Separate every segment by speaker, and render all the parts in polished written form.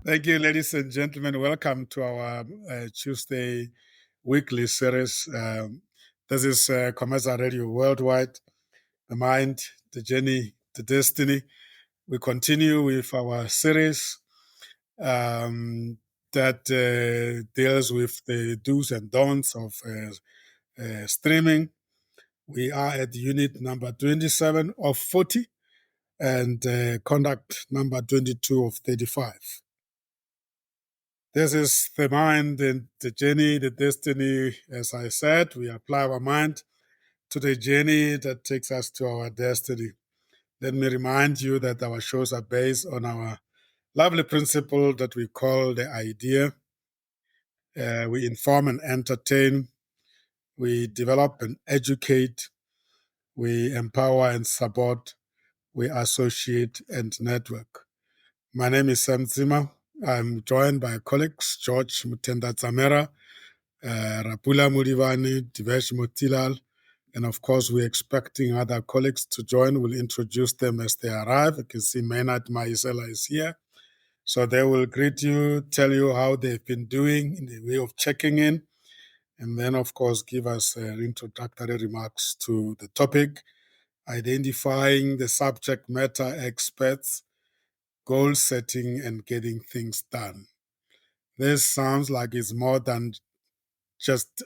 Speaker 1: Thank you, ladies and gentlemen. Welcome to our Tuesday weekly series. This is Commercial Radio Worldwide, the mind, the journey, the destiny. We continue with our series that deals with the do's and don'ts of streaming. We are at unit number 27 of 40 and conduct number 22 of 35. This is the mind and the journey, the destiny. As I said, we apply our mind to the journey that takes us to our destiny. Let me remind you that our shows are based on our lovely principle that we call the idea. We inform and entertain, we develop and educate, we empower and support, we associate and network. My name is Sam Zimmer. I'm joined by colleagues George Mutenda Zamera, Rapula Murivani, Divesh Motilal, and of course, we're expecting other colleagues to join. We'll introduce them as they arrive. You can see Maynard Maisela is here. So they will greet you, tell you how they've been doing in the way of checking in, and then, of course, give us introductory remarks to the topic, identifying the subject matter experts, goal setting, and getting things done. This sounds like it's more than just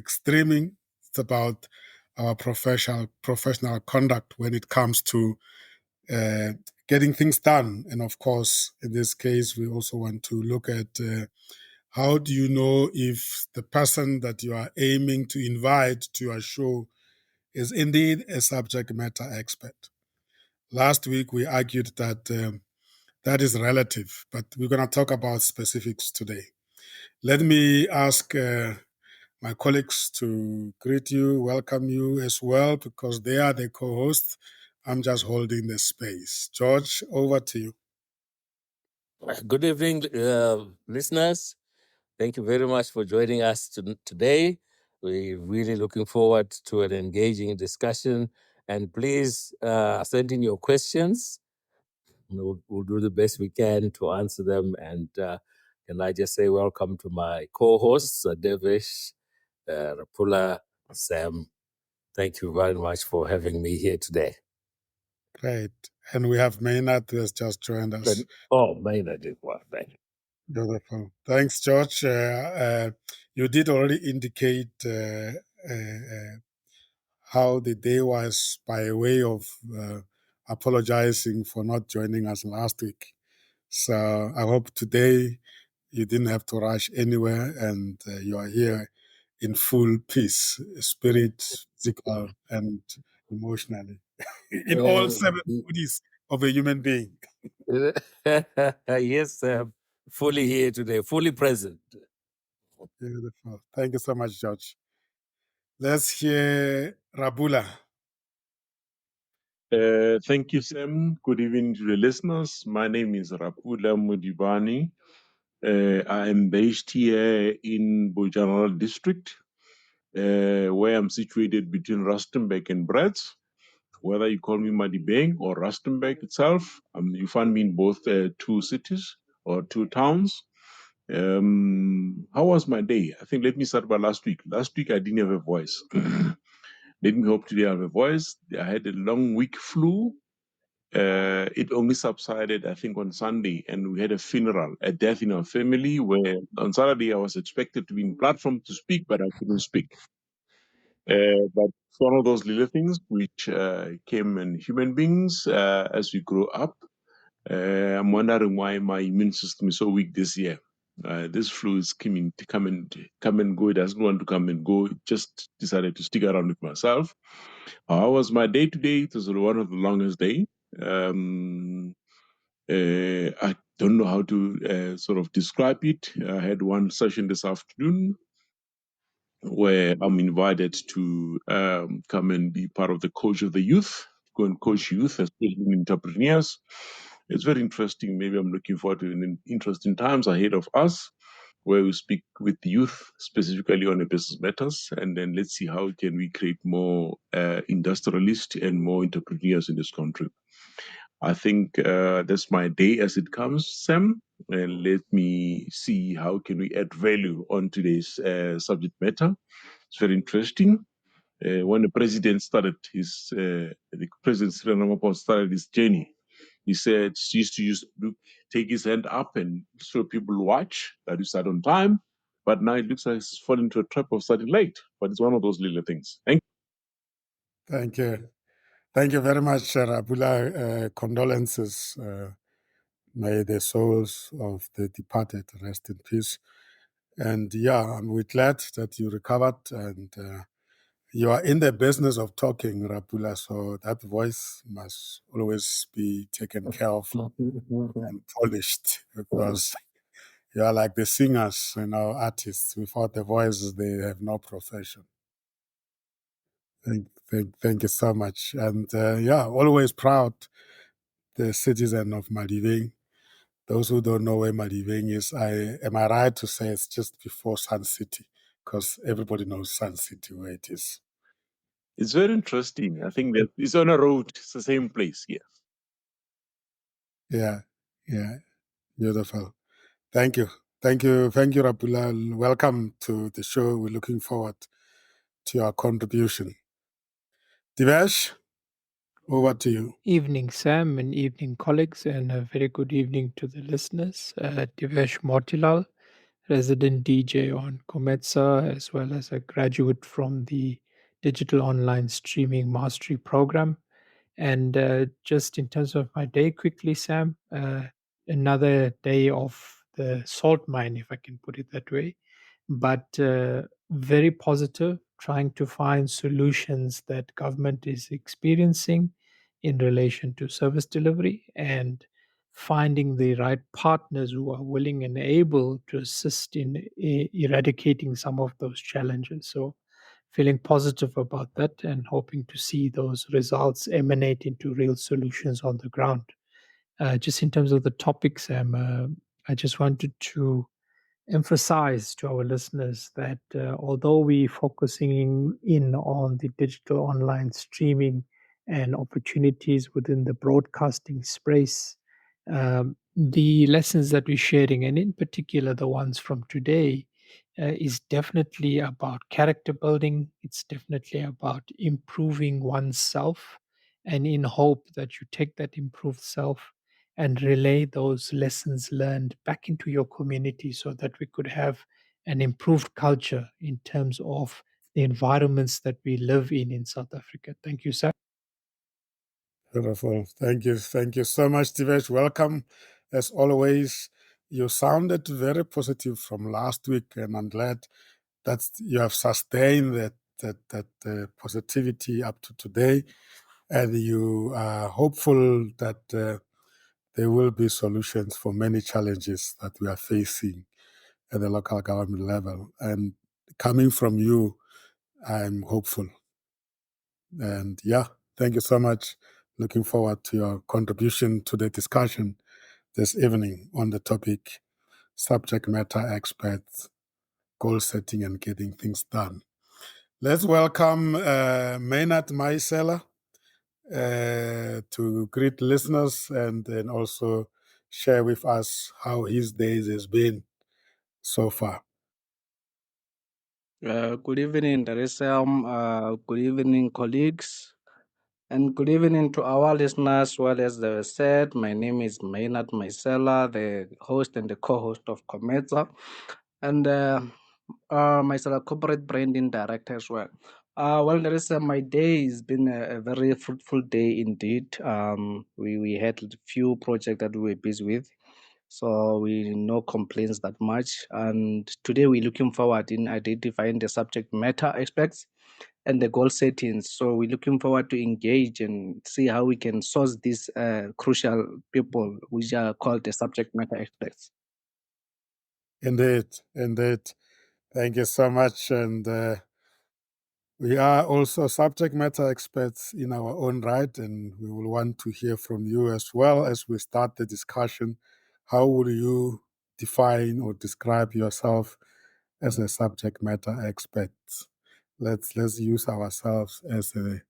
Speaker 1: streaming. It's about our professional conduct when it comes to uh, getting things done. And of course, in this case, we also want to look at how do you know if the person that you are aiming to invite to your show is indeed a subject matter expert. Last week, we argued that that is relative, but we're going to talk about specifics today. Let me ask my colleagues to greet you, welcome you as well, because they are the co hosts. I'm just holding the space. George, over to you.
Speaker 2: Good evening, listeners. Thank you very much for joining us today. We're really looking forward to an engaging discussion. And please send in your questions. We'll do the best we can to answer them. And can I just say welcome to my co-hosts, Devesh, Rapula, Sam. Thank you very much for having me here today.
Speaker 1: Great. And we have Maynard who has just joined us.
Speaker 2: Maynard did well. Thank you.
Speaker 1: Beautiful. Thanks, George. You did already indicate how the day was by way of apologizing for not joining us last week. So I hope today you didn't have to rush anywhere and you are here in full peace, spirit, physical, and emotionally, in all seven bodies of a human being.
Speaker 2: Yes, fully here today, fully present.
Speaker 1: Beautiful. Thank you so much, George. Let's hear Rabula.
Speaker 3: Thank you, Sam. Good evening to the listeners. My name is Rapula Mudibani. I am based here in Bojanala district, where I'm situated between Rustenburg and Bretz. Whether you call me Madibeng or Rustenburg itself, you find me in both two cities or two towns. How was my day? I think let me start by last week. Last week I didn't have a voice. Let me hope today I have a voice. I had a long week flu. It only subsided, I think, on Sunday, and we had a funeral, a death in our family. Where on Saturday I was expected to be in platform to speak, but I couldn't speak. But it's one of those little things which came in human beings as we grow up. I'm wondering why my immune system is so weak this year. This flu is coming to come and go. It doesn't want to come and go. It just decided to stick around with myself. How was my day today? It was one of the longest day. I don't know how to sort of describe it. I had one session this afternoon where I'm invited to come and be part of the coach of the youth, go and coach youth, especially entrepreneurs. It's very interesting. Maybe I'm looking forward to an interesting times ahead of us, where we speak with youth specifically on the business matters, and then let's see how can we create more industrialists and more entrepreneurs in this country. I think that's my day as it comes, Sam. and let me see how can we add value on today's subject matter. It's very interesting. When the president started the President Cyril Ramaphosa started his journey, he said he used to take his hand up and so people watch that you start on time. But now it looks like he's fallen into a trap of starting late. But it's one of those little things. Thank you.
Speaker 1: Thank you. Thank you very much, Rabula. Condolences. May the souls of the departed rest in peace. And yeah, we're glad that you recovered and you are in the business of talking, Rabula, so that voice must always be taken care of and polished because you are like the singers, artists. Without the voice, they have no profession. Thank you so much. And yeah, always proud, the citizen of Maliveng. Those who don't know where Maliveng is, am I right to say it's just before Sun City? Because everybody knows Sun City where it is.
Speaker 3: It's very interesting. I think that it's on a road. It's the same place. Yeah.
Speaker 1: Yeah, beautiful. Thank you. Thank you, Rapula. Welcome to the show. We're looking forward to your contribution. Divesh, over to you.
Speaker 4: Evening, Sam, and evening, colleagues, and a very good evening to the listeners. Divesh Motilal, resident DJ on Kometsa, as well as a graduate from the Digital Online Streaming Mastery Program. And just in terms of my day, quickly, Sam, another day of the salt mine, if I can put it that way, but very positive, trying to find solutions that government is experiencing in relation to service delivery and finding the right partners who are willing and able to assist in eradicating some of those challenges. So feeling positive about that and hoping to see those results emanate into real solutions on the ground. Just in terms of the topics, I just wanted to emphasize to our listeners that although we're focusing in on the digital online streaming and opportunities within the broadcasting space, the lessons that we're sharing, and in particular the ones from today, is definitely about character building. It's definitely about improving oneself, and in hope that you take that improved self and relay those lessons learned back into your community so that we could have an improved culture in terms of the environments that we live in South Africa. Thank you, sir.
Speaker 1: Beautiful. Thank you. Thank you so much, Divesh. Welcome. As always, you sounded very positive from last week, and I'm glad that you have sustained that positivity up to today, and you are hopeful that there will be solutions for many challenges that we are facing at the local government level. And coming from you, I'm hopeful. And yeah, thank you so much. Looking forward to your contribution to the discussion this evening on the topic subject matter experts, goal setting, and getting things done. Let's welcome Maynard Maisela to greet listeners and then also share with us how his days has been so far.
Speaker 5: Good evening, Darisam. Good evening, colleagues. And good evening to our listeners. Well, as they said, my name is Maynard Maisela, the host and the co-host of Cometa, and Maisela Corporate Branding Director as well. Well, Darisam, my day has been a very fruitful day indeed. We had a few projects that we were busy with. So we no complaints that much. And today we're looking forward in identifying the subject matter aspects and the goal settings. So we're looking forward to engage and see how we can source these crucial people, which are called the subject matter experts.
Speaker 1: Indeed, indeed. Thank you so much. And we are also subject matter experts in our own right, and we will want to hear from you as well as we start the discussion. How would you define or describe yourself as a subject matter expert? Let's use ourselves as a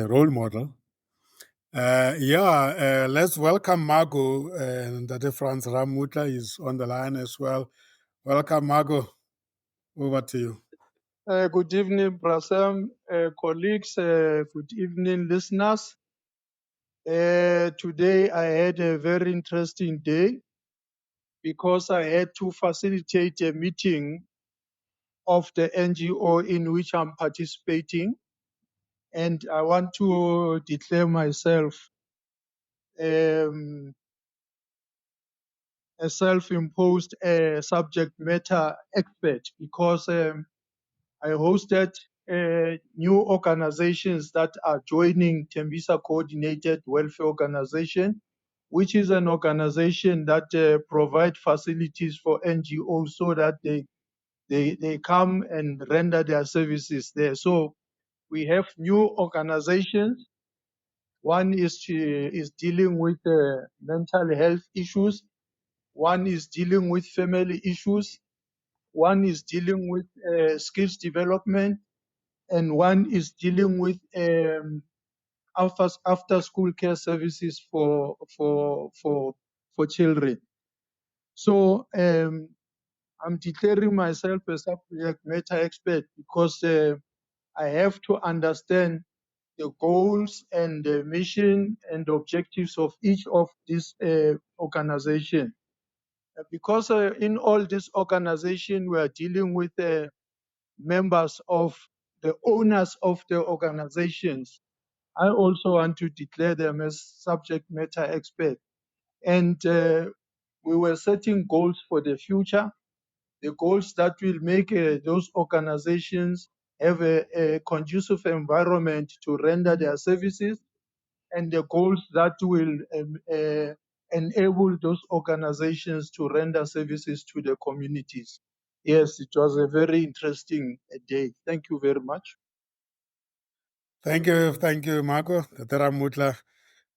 Speaker 1: role model Let's welcome Margot and Dr. Franz Ramutla is on the line as well. Welcome, Margot. Over to you.
Speaker 6: Good evening, Brasem, colleagues. Good evening, listeners. Today I had a very interesting day because I had to facilitate a meeting of the NGO in which I'm participating, and I want to declare myself um, a self-imposed subject matter expert because I hosted new organizations that are joining Tembisa Coordinated Welfare Organization, which is an organization that provide facilities for NGOs so that they come and render their services there. So we have new organizations. One is dealing with mental health issues. One is dealing with family issues. One is dealing with skills development, and one is dealing with after school care services for children. So I'm declaring myself a subject matter expert because I have to understand the goals and the mission and the objectives of each of these organizations. Because in all these organizations, we are dealing with members of the owners of the organizations. I also want to declare them as subject matter experts. And we were setting goals for the future, the goals that will make those organizations have a conducive environment to render their services, and the goals that will enable those organizations to render services to the communities. Yes, it was a very interesting day. Thank you very much.
Speaker 1: Thank you, Margot. Dr. Ramutla.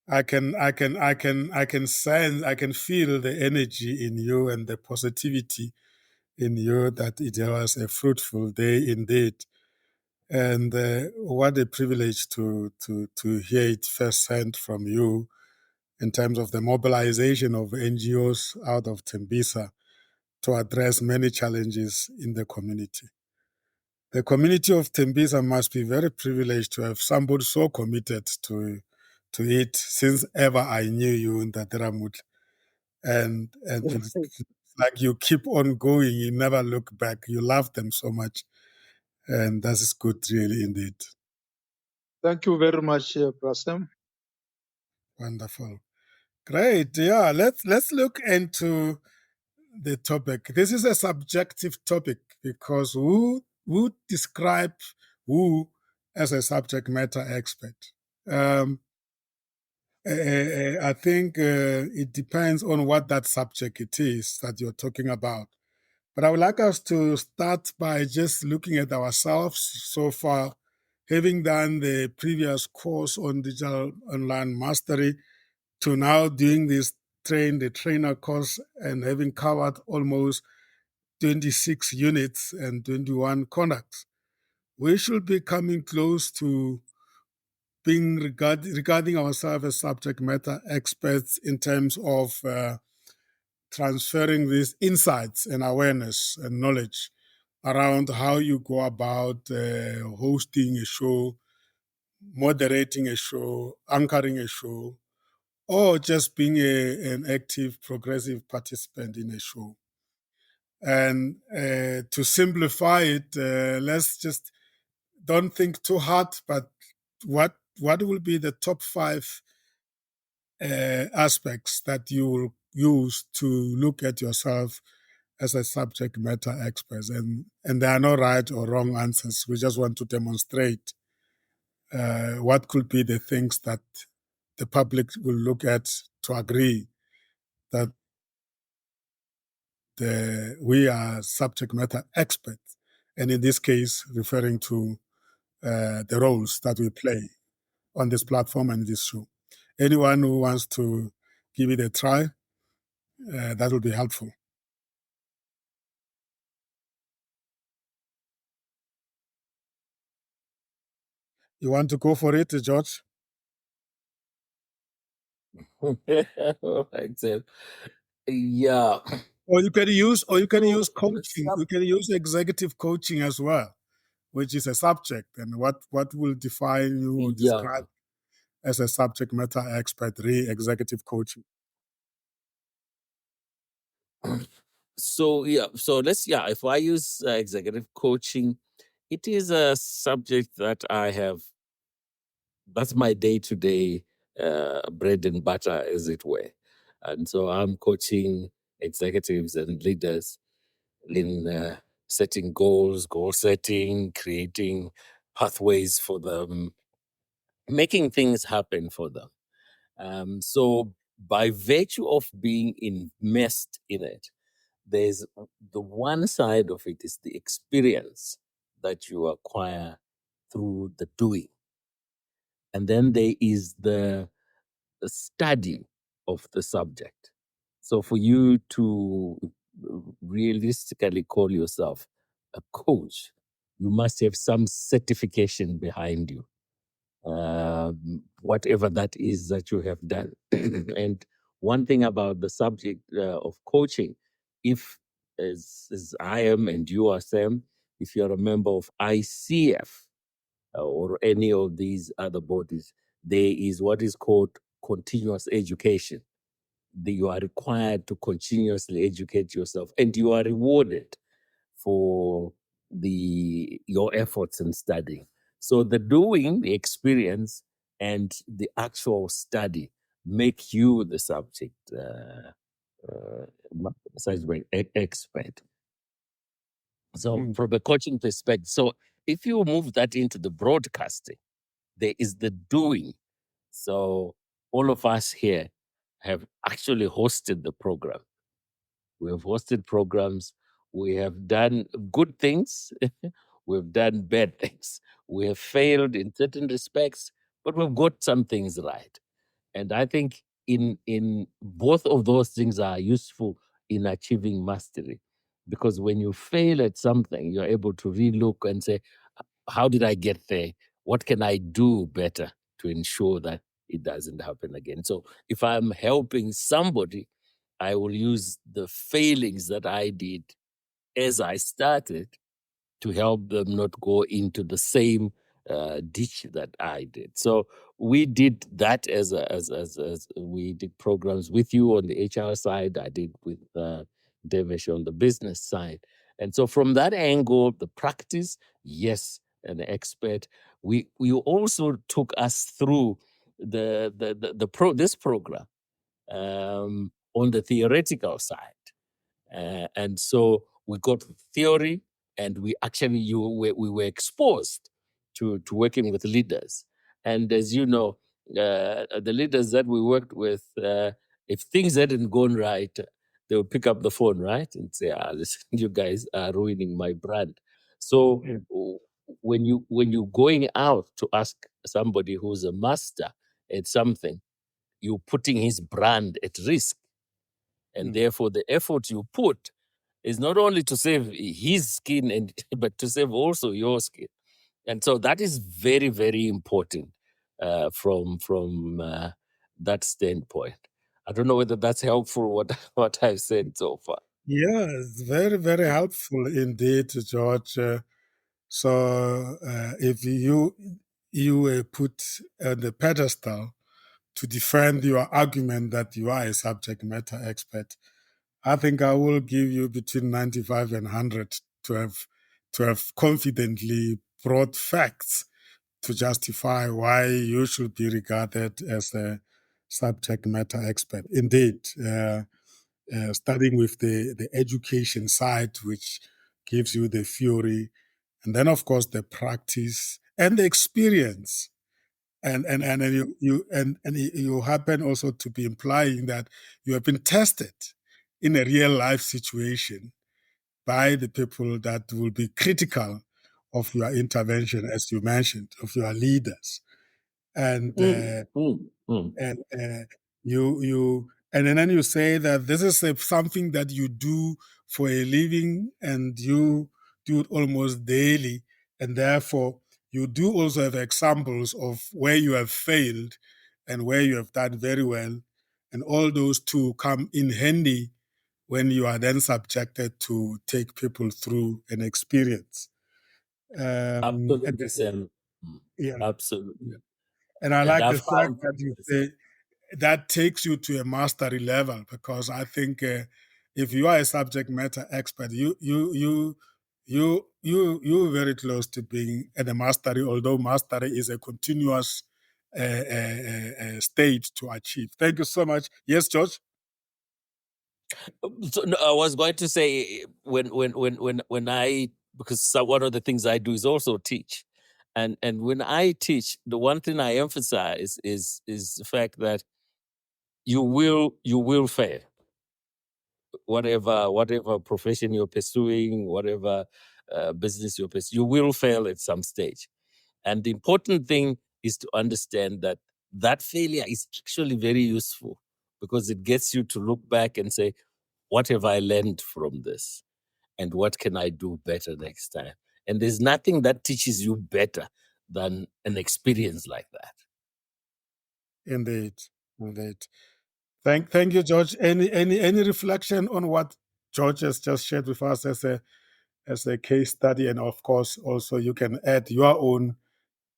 Speaker 1: I can sense, I can feel the energy in you and the positivity in you that it was a fruitful day indeed. And what a privilege to hear it firsthand from you in terms of the mobilization of NGOs out of Tembisa to address many challenges in the community. The community of Tembisa must be very privileged to have somebody so committed to it since ever I knew you in Datiramut. And it's like you keep on going, you never look back. You love them so much. And that is good, really, indeed.
Speaker 6: Thank you very much, Prasem.
Speaker 1: Wonderful. Great. Yeah, let's look into the topic. This is a subjective topic because who would describe who as a subject matter expert? Um, I think it depends on what that subject it is that you're talking about. But I would like us to start by just looking at ourselves so far, having done the previous course on digital online mastery to now doing this the trainer course and having covered almost 26 units and 21 conducts. We should be coming close to being regarding ourselves as subject matter experts in terms of transferring these insights and awareness and knowledge around how you go about hosting a show, moderating a show, anchoring a show, or just being an active, progressive participant in a show. And to simplify it, let's just don't think too hard, but what will be the top 5 aspects that you will use to look at yourself as a subject matter expert? And there are no right or wrong answers. We just want to demonstrate what could be the things that the public will look at to agree that we are subject matter experts, and in this case, referring to the roles that we play on this platform and this show. Anyone who wants to give it a try, that will be helpful. You want to go for it, George?
Speaker 2: All right, so, yeah.
Speaker 1: Or you can use
Speaker 2: So the
Speaker 1: coaching. You can use executive coaching as well, which is a subject, and what will define you or
Speaker 2: yeah.
Speaker 1: describe as a subject matter expert, executive coaching.
Speaker 2: So yeah, so if I use executive coaching, it is a subject that I have. That's my day-to-day bread and butter, as it were. And so I'm coaching executives and leaders in setting goals, goal setting, creating pathways for them, making things happen for them. So by virtue of being immersed in it, there's the one side of it is the experience that you acquire through the doing. And then there is the study of the subject. So for you to realistically call yourself a coach, you must have some certification behind you, whatever that is that you have done. And one thing about the subject of coaching, if as I am and you are Sam, if you're a member of ICF or any of these other bodies, there is what is called continuous education. You are required to continuously educate yourself, and you are rewarded for your efforts in studying. So the doing, the experience, and the actual study make you the subject expert. So from a coaching perspective, so if you move that into the broadcasting, there is the doing. So all of us here have actually hosted the program. We have hosted programs. We have done good things. We've done bad things. We have failed in certain respects, but we've got some things right. And I think in both of those things are useful in achieving mastery. Because when you fail at something, you're able to relook and say, how did I get there? What can I do better to ensure that it doesn't happen again? So if I'm helping somebody, I will use the failings that I did as I started to help them not go into the same ditch that I did. So we did that as we did programs with you on the HR side. I did with Devesh on the business side. And so from that angle, the practice, yes, an expert. We also took us through this program on the theoretical side. And so we got theory, and we actually we were exposed to working with leaders. And as you know, the leaders that we worked with, if things hadn't gone right, they would pick up the phone, right, and say, listen, you guys are ruining my brand. So when you're going out to ask somebody who's a master at something, you're putting his brand at risk. And therefore, the effort you put is not only to save his skin, but to save also your skin. And so that is very, very important from that standpoint. I don't know whether that's helpful, what I've said so far.
Speaker 1: Yeah, it's very, very helpful indeed, George. So if you put on the pedestal to defend your argument that you are a subject matter expert, I think I will give you between 95 and 100 to have confidently brought facts to justify why you should be regarded as a subject matter expert. Indeed, starting with the education side, which gives you the theory, and then of course the practice and the experience. And then you happen also to be implying that you have been tested in a real life situation by the people that will be critical of your intervention, as you mentioned, of your leaders. And and then you say that this is something that you do for a living, and you do it almost daily, and therefore you do also have examples of where you have failed and where you have done very well, And all those two come in handy when you are then subjected to take people through an experience.
Speaker 2: Absolutely, Sam.
Speaker 1: Yeah.
Speaker 2: Absolutely.
Speaker 1: And I
Speaker 2: And
Speaker 1: like
Speaker 2: I
Speaker 1: the fact
Speaker 2: found
Speaker 1: that you say that takes you to a mastery level, because I think if you are a subject matter expert, you're very close to being at a mastery, although mastery is a continuous state to achieve. Thank you so much. Yes, George?
Speaker 2: So, no, I was going to say when I, because one of the things I do is also teach, and when I teach, the one thing I emphasize is the fact that you will fail, whatever profession you're pursuing, whatever business you're pursuing, you will fail at some stage, and the important thing is to understand that that failure is actually very useful, because it gets you to look back and say, what have I learned from this? And what can I do better next time? And there's nothing that teaches you better than an experience like that.
Speaker 1: Indeed. Thank you, George. Any reflection on what George has just shared with us as a case study? And of course, also you can add your own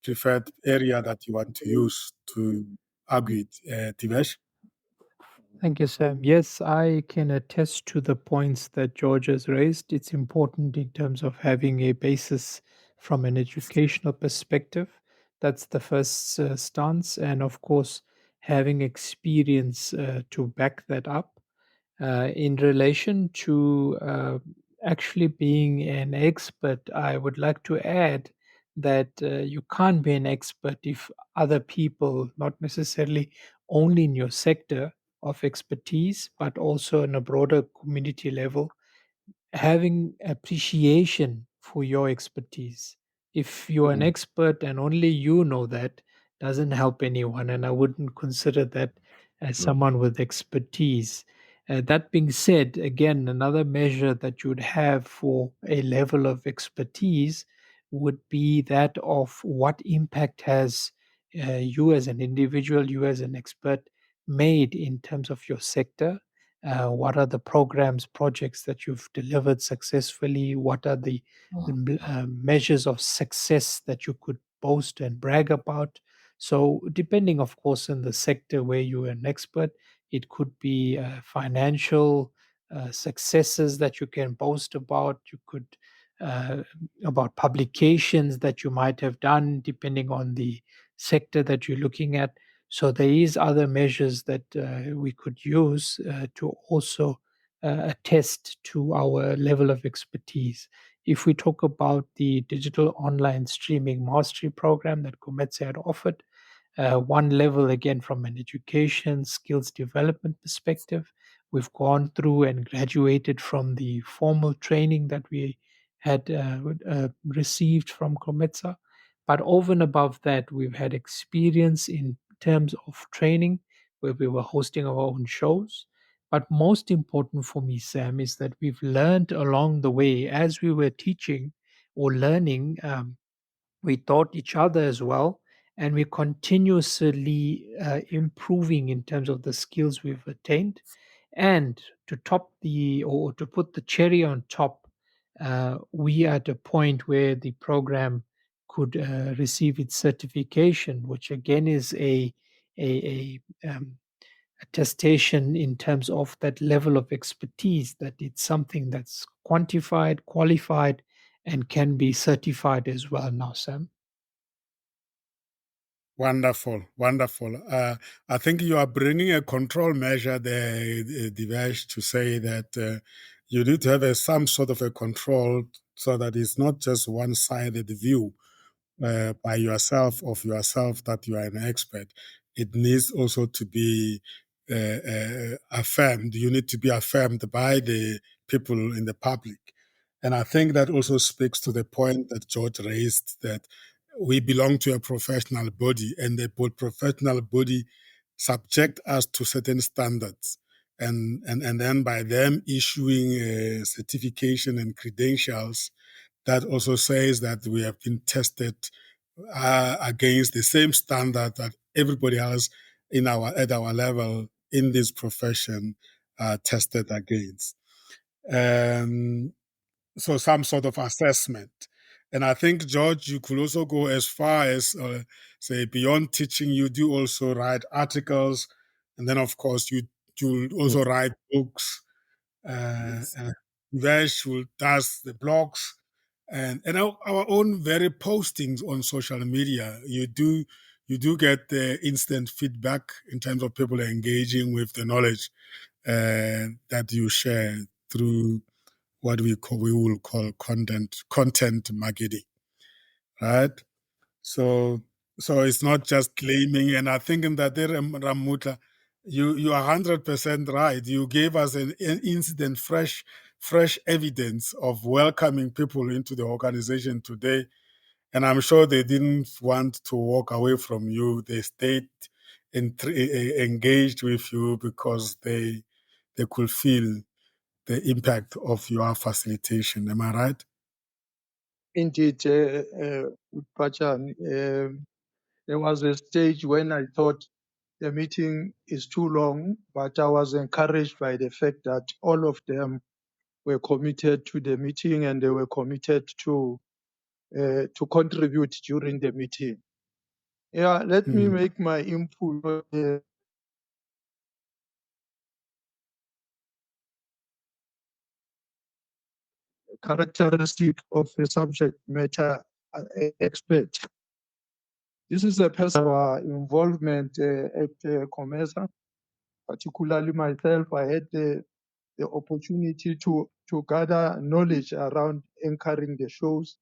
Speaker 1: preferred area that you want to use to argue it, Divesh.
Speaker 4: Thank you, Sam. Yes, I can attest to the points that George has raised. It's important in terms of having a basis from an educational perspective. That's the first stance. And of course, having experience to back that up. In relation to actually being an expert, I would like to add that you can't be an expert if other people, not necessarily only in your sector of expertise, but also on a broader community level, having appreciation for your expertise. If you're an expert and only you know that, doesn't help anyone, and I wouldn't consider that as someone with expertise. That being said, again, another measure that you would have for a level of expertise would be that of what impact has you as an individual, you as an expert, made in terms of your sector. What are the programs, projects that you've delivered successfully? What are the measures of success that you could boast and brag about? So, depending, of course, on the sector where you're an expert, it could be financial successes that you can boast about. You could uh, about publications that you might have done, depending on the sector that you're looking at. So there is other measures that we could use to also attest to our level of expertise. If we talk about the digital online streaming mastery program that Cometse had offered, one level again from an education skills development perspective, we've gone through and graduated from the formal training that we had received from Cometsa. But over and above that, we've had experience in terms of training where we were hosting our own shows. But most important for me, Sam, is that we've learned along the way as we were teaching or learning. We taught each other as well, and we're continuously improving in terms of the skills we've attained. And to top the or to put the cherry on top, we are at a point where the program could receive its certification, which again is a attestation in terms of that level of expertise, that it's something that's quantified, qualified, and can be certified as well now, Sam.
Speaker 1: Wonderful. I think you are bringing a control measure there, Divesh, to say that you need to have some sort of a control so that it's not just one-sided view by yourself of yourself that you are an expert. It needs also to be affirmed. You need to be affirmed by the people in the public. And I think that also speaks to the point that George raised, that we belong to a professional body, and the professional body subject us to certain standards. And then by them issuing a certification and credentials, that also says that we have been tested against the same standard that everybody else at our level in this profession are tested against. So some sort of assessment. And I think, George, you could also go as far as, say, beyond teaching, you do also write articles. And then, of course, you also write books.
Speaker 2: Yes.
Speaker 1: Vesh who does the blogs and our own very postings on social media. You do get the instant feedback in terms of people engaging with the knowledge that you share through what we will call content marketing, right? So so it's not just claiming, and I think in that there, Ramutla, you are 100% right. You gave us an incident, fresh evidence of welcoming people into the organization today, and I'm sure they didn't want to walk away from you. They stayed engaged with you because they could feel the impact of your facilitation. Am I right?
Speaker 6: Indeed, Pachan, there was a stage when I thought the meeting is too long, but I was encouraged by the fact that all of them were committed to the meeting and they were committed to contribute during the meeting. Yeah, let me
Speaker 1: Mm.
Speaker 6: make my input. Characteristic of a subject matter expert. This is a person involvement at COMESA, particularly myself. I had the opportunity to gather knowledge around anchoring the shows.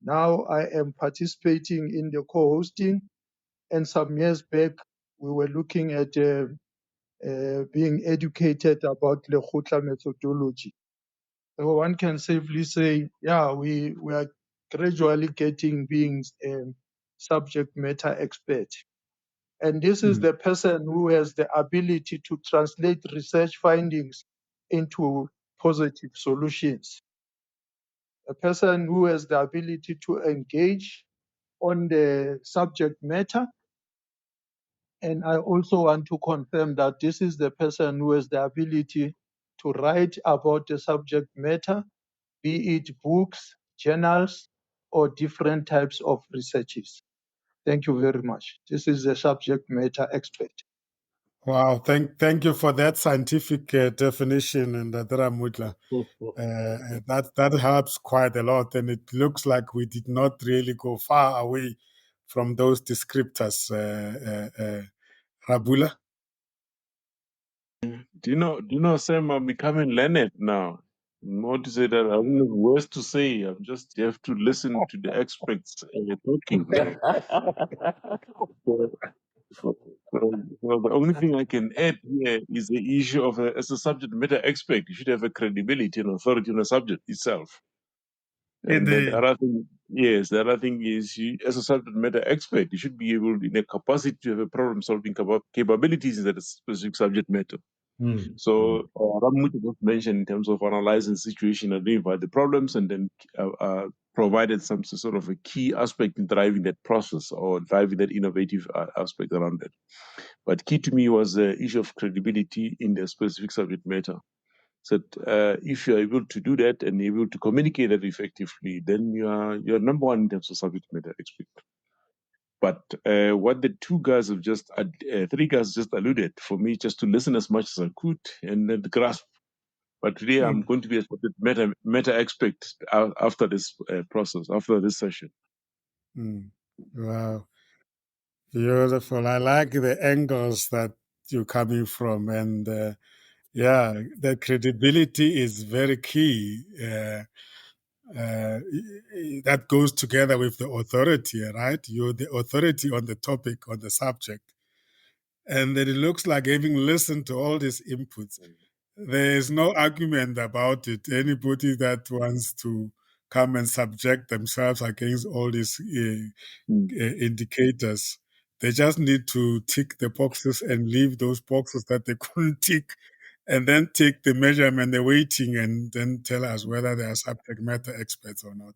Speaker 6: Now I am participating in the co-hosting, and some years back we were looking at being educated about the Lekgotla methodology. So one can safely say, yeah, we are gradually getting being subject matter expert. And this is
Speaker 1: Mm.
Speaker 6: the person who has the ability to translate research findings into positive solutions. A person who has the ability to engage on the subject matter. And I also want to confirm that this is the person who has the ability to write about the subject matter, be it books, journals, or different types of researches. Thank you very much. This is the subject matter expert.
Speaker 1: Wow, thank you for that scientific definition, and Ramutla. That helps quite a lot, and it looks like we did not really go far away from those descriptors, Rabula.
Speaker 3: Do you know, Sam, I'm becoming learned now. More to say that I don't know words to say. I just have to listen to the experts talking. So, so the only thing I can add here is the issue of as a subject matter expert, you should have a credibility and authority on the subject itself. And then the
Speaker 1: Indeed.
Speaker 3: other thing, yes, the other thing is you, as a subject matter expert, you should be able, in a capacity to have a problem-solving capabilities in that specific subject matter. So Ramut just mentioned in terms of analyzing the situation, identify the problems, and then provided some sort of a key aspect in driving that process or driving that innovative aspect around that. But key to me was the issue of credibility in the specific subject matter. So if you're able to do that and able to communicate that effectively, then you're number one in terms of subject matter expert. But what the three guys just alluded, for me, just to listen as much as I could and then grasp. But today I'm
Speaker 1: Mm.
Speaker 3: going to be a meta expert after this process, after this session.
Speaker 1: Mm. Wow, beautiful. I like the angles that you're coming from, and yeah, the credibility is very key. That goes together with the authority, right? You're the authority on the topic, on the subject. And then it looks like, having listened to all these inputs, there is no argument about it. Anybody that wants to come and subject themselves against all these
Speaker 3: Mm,
Speaker 1: indicators, they just need to tick the boxes and leave those boxes that they couldn't tick, and then take the measurement, the weighting, and then tell us whether they are subject matter experts or not.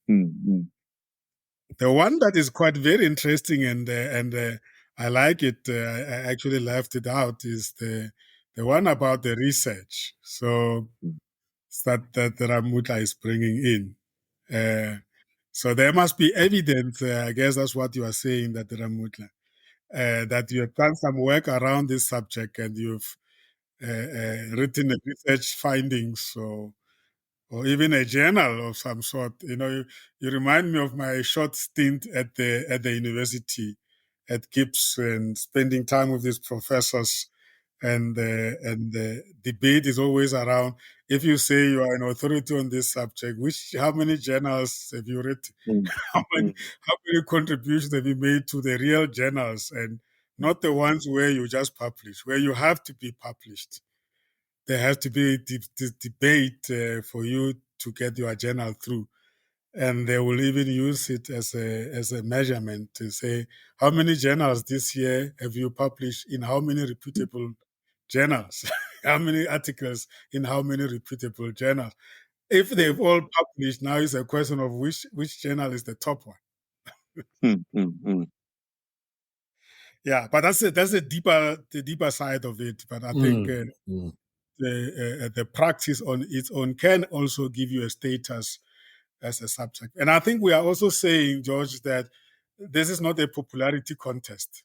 Speaker 3: mm, mm,
Speaker 1: The one that is quite very interesting, and I like it. I actually left it out. Is the one about the research? So that Ramutla is bringing in. So there must be evidence. I guess that's what you are saying, that Ramutla, that you have done some work around this subject and you've written a research findings, or even a journal of some sort. You remind me of my short stint at the university at Gibbs, and spending time with these professors, and the debate is always around, if you say you are an authority on this subject, how many journals have you written?
Speaker 3: Mm,
Speaker 1: how many
Speaker 3: mm,
Speaker 1: how many contributions have you made to the real journals, and not the ones where you just publish, where you have to be published. There has to be debate for you to get your journal through, and they will even use it as a measurement to say, how many journals this year have you published in how many reputable journals, how many articles in how many reputable journals. If they've all published, now it's a question of which journal is the top one.
Speaker 3: mm, mm, mm,
Speaker 1: Yeah, but that's the deeper side of it. But I think the practice on its own can also give you a status as a subject. And I think we are also saying, George, that this is not a popularity contest.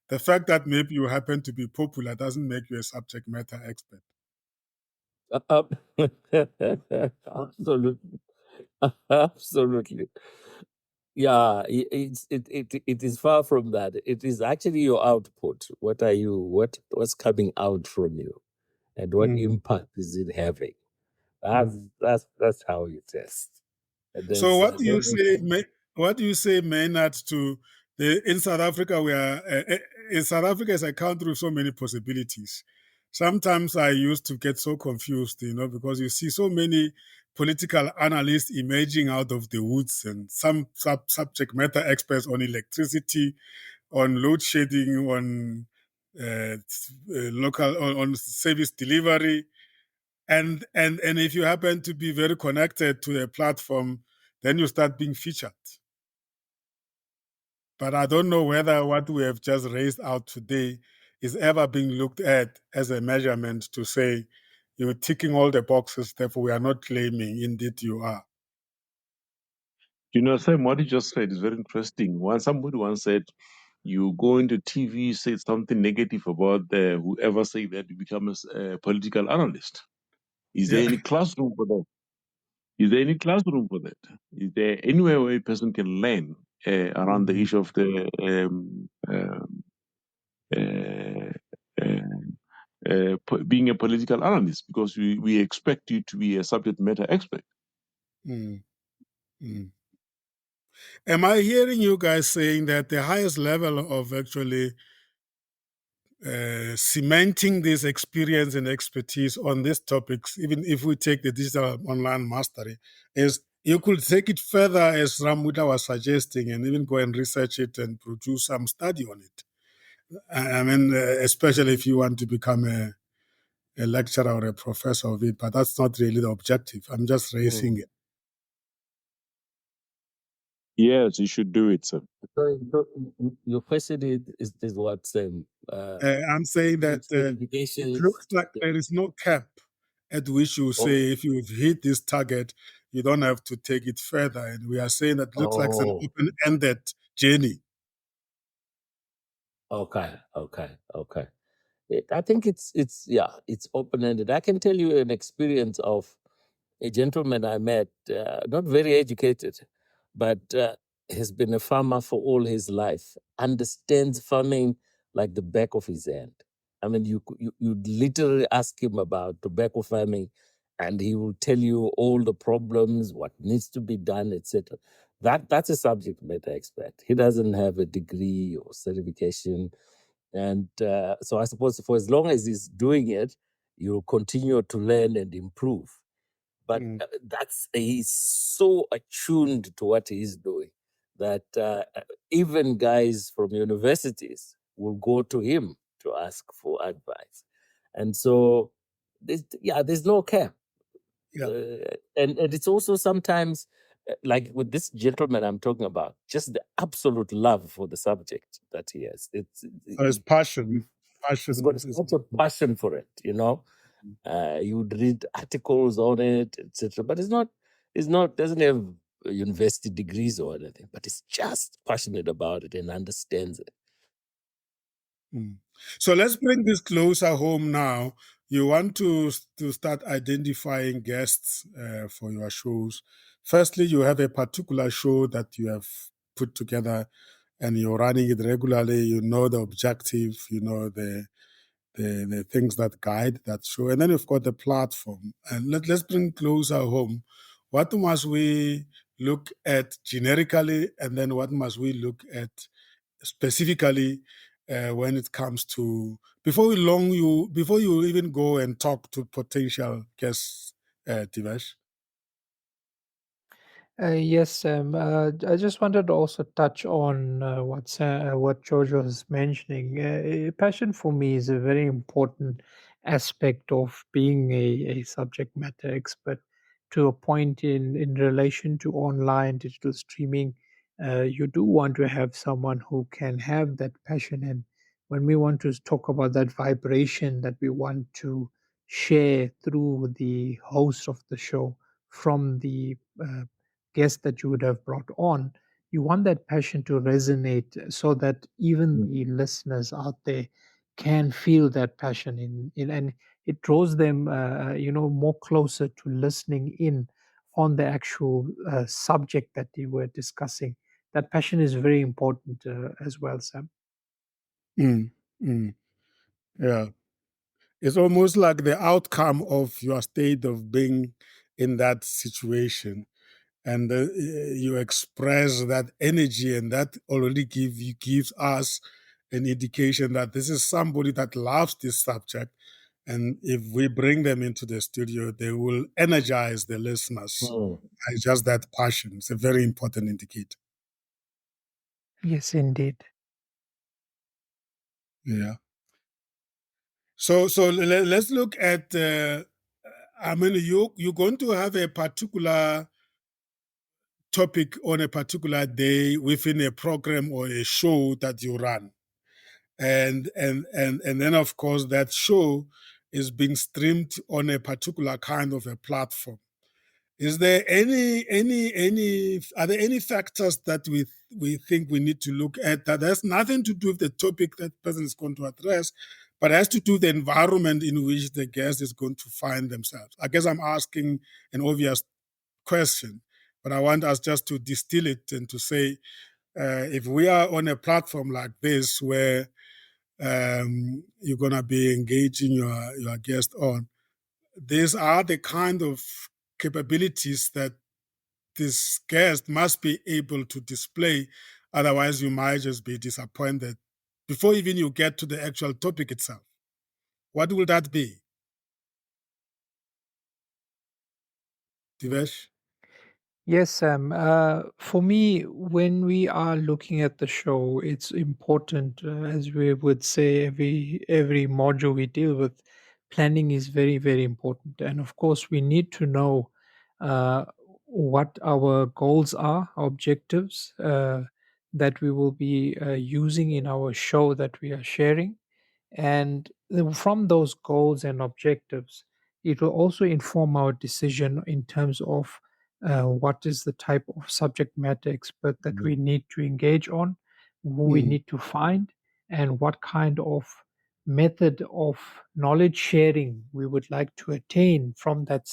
Speaker 1: The fact that maybe you happen to be popular doesn't make you a subject matter expert.
Speaker 2: Absolutely. Absolutely. Yeah, it is far from that. It is actually your output. What's coming out from you, and what impact is it having? That's how you test. And
Speaker 1: So
Speaker 2: there's
Speaker 1: what do you say, Maynard, to in South Africa? We are in South Africa is a country with so many possibilities. Sometimes I used to get so confused, because you see so many political analysts emerging out of the woods, and some subject matter experts on electricity, on load shedding, on local on service delivery, and if you happen to be very connected to a platform, then you start being featured. But I don't know whether what we have just raised out today is ever being looked at as a measurement to say you're ticking all the boxes, therefore we are not claiming indeed you are.
Speaker 3: Sam, what you just said is very interesting. Somebody once said, you go into TV, say something negative about whoever say that, you become a political analyst. Is there
Speaker 1: Yeah.
Speaker 3: any classroom for that? Is there any classroom for that? Is there anywhere where a person can learn around the issue of the being a political analyst? Because we expect you to be a subject matter expert.
Speaker 1: Mm. Mm. Am I hearing you guys saying that the highest level of actually cementing this experience and expertise on these topics, even if we take the digital online mastery, is you could take it further, as Ramuda was suggesting, and even go and research it and produce some study on it. I mean, especially if you want to become a lecturer or a professor of it, but that's not really the objective. I'm just raising it.
Speaker 3: Yes, you should do it, sir.
Speaker 2: so your question is what
Speaker 1: I'm saying that it
Speaker 2: certifications.
Speaker 1: looks like there is no cap at which you say if you've hit this target, you don't have to take it further. And we are saying that it looks like it's an open-ended journey.
Speaker 2: Okay. I think it's open-ended. I can tell you an experience of a gentleman I met, not very educated, but has been a farmer for all his life, understands farming like the back of his hand. I mean, you literally ask him about tobacco farming, and he will tell you all the problems, what needs to be done, etc. That's a subject matter expert. He doesn't have a degree or certification, and so I suppose for as long as he's doing it, you'll continue to learn and improve. But he's so attuned to what he's doing that even guys from universities will go to him to ask for advice. And so, there's no cap.
Speaker 1: Yeah.
Speaker 2: And it's also sometimes like with this gentleman I'm talking about, just the absolute love for the subject that he has.
Speaker 1: So it's passion.
Speaker 2: He's
Speaker 1: Passion
Speaker 2: got
Speaker 1: is
Speaker 2: such a passion for it, you know. You would read articles on it, etc. But it's not doesn't have university degrees or anything, but he's just passionate about it and understands it.
Speaker 1: Mm. So let's bring this closer home now. You want to start identifying guests for your shows. Firstly, you have a particular show that you have put together and you're running it regularly. You know the objective, you know the things that guide that show. And then you've got the platform. And let's bring closer home. What must we look at generically, and then what must we look at specifically when it comes to before you even go and talk to potential guests, Divesh?
Speaker 4: Yes, I just wanted to also touch on what George was mentioning. Passion for me is a very important aspect of being a subject matter expert. To a point in relation to online digital streaming, you do want to have someone who can have that passion. And when we want to talk about that vibration that we want to share through the host of the show from the guest that you would have brought on, you want that passion to resonate so that even the listeners out there can feel that passion in and it draws them more closer to listening in on the actual subject that they were discussing. That passion is very important as well, Sam.
Speaker 1: Mm, mm, yeah. It's almost like the outcome of your state of being in that situation. And you express that energy, and that already gives us an indication that this is somebody that loves this subject. And if we bring them into the studio, they will energize the listeners. And just that passion. It's a very important indicator.
Speaker 4: Yes, indeed.
Speaker 1: Yeah. So let's look at. I mean, you're going to have a particular topic on a particular day within a program or a show that you run, and then of course that show is being streamed on a particular kind of a platform. Is there any are there any factors that we think we need to look at that has nothing to do with the topic that person is going to address, but has to do with the environment in which the guest is going to find themselves? I guess I'm asking an obvious question, but I want us just to distill it and to say, if we are on a platform like this where you're going to be engaging your guest on, these are the kind of capabilities that this guest must be able to display. Otherwise, you might just be disappointed before even you get to the actual topic itself. What will that be, Divesh?
Speaker 4: Yes, Sam. For me, when we are looking at the show, it's important, as we would say, every module we deal with, planning is very, very important. And of course, we need to know uh, what our goals are, our objectives that we will be using in our show that we are sharing. And from those goals and objectives, it will also inform our decision in terms of what is the type of subject matter expert that we need to engage on, who we
Speaker 1: Mm,
Speaker 4: need to find, and what kind of method of knowledge sharing we would like to attain from that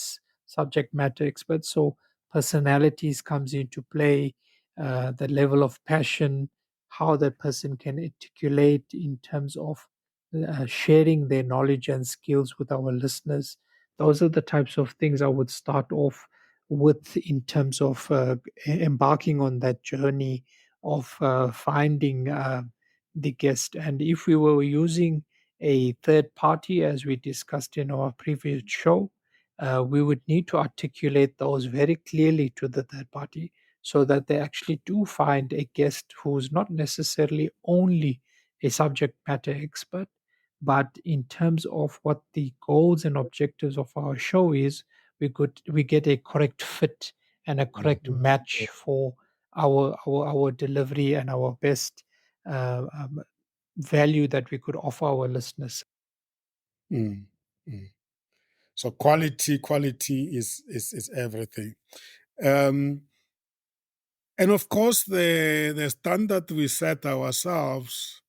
Speaker 4: subject matter expert. So personalities comes into play, the level of passion, how that person can articulate in terms of sharing their knowledge and skills with our listeners. Those are the types of things I would start off with in terms of embarking on that journey of finding the guest. And if we were using a third party, as we discussed in our previous show, we would need to articulate those very clearly to the third party so that they actually do find a guest who's not necessarily only a subject matter expert, but in terms of what the goals and objectives of our show is, we get a correct fit and a correct match for our delivery and our best value that we could offer our listeners.
Speaker 1: Mm, mm. So quality is everything. And of course, the standard we set ourselves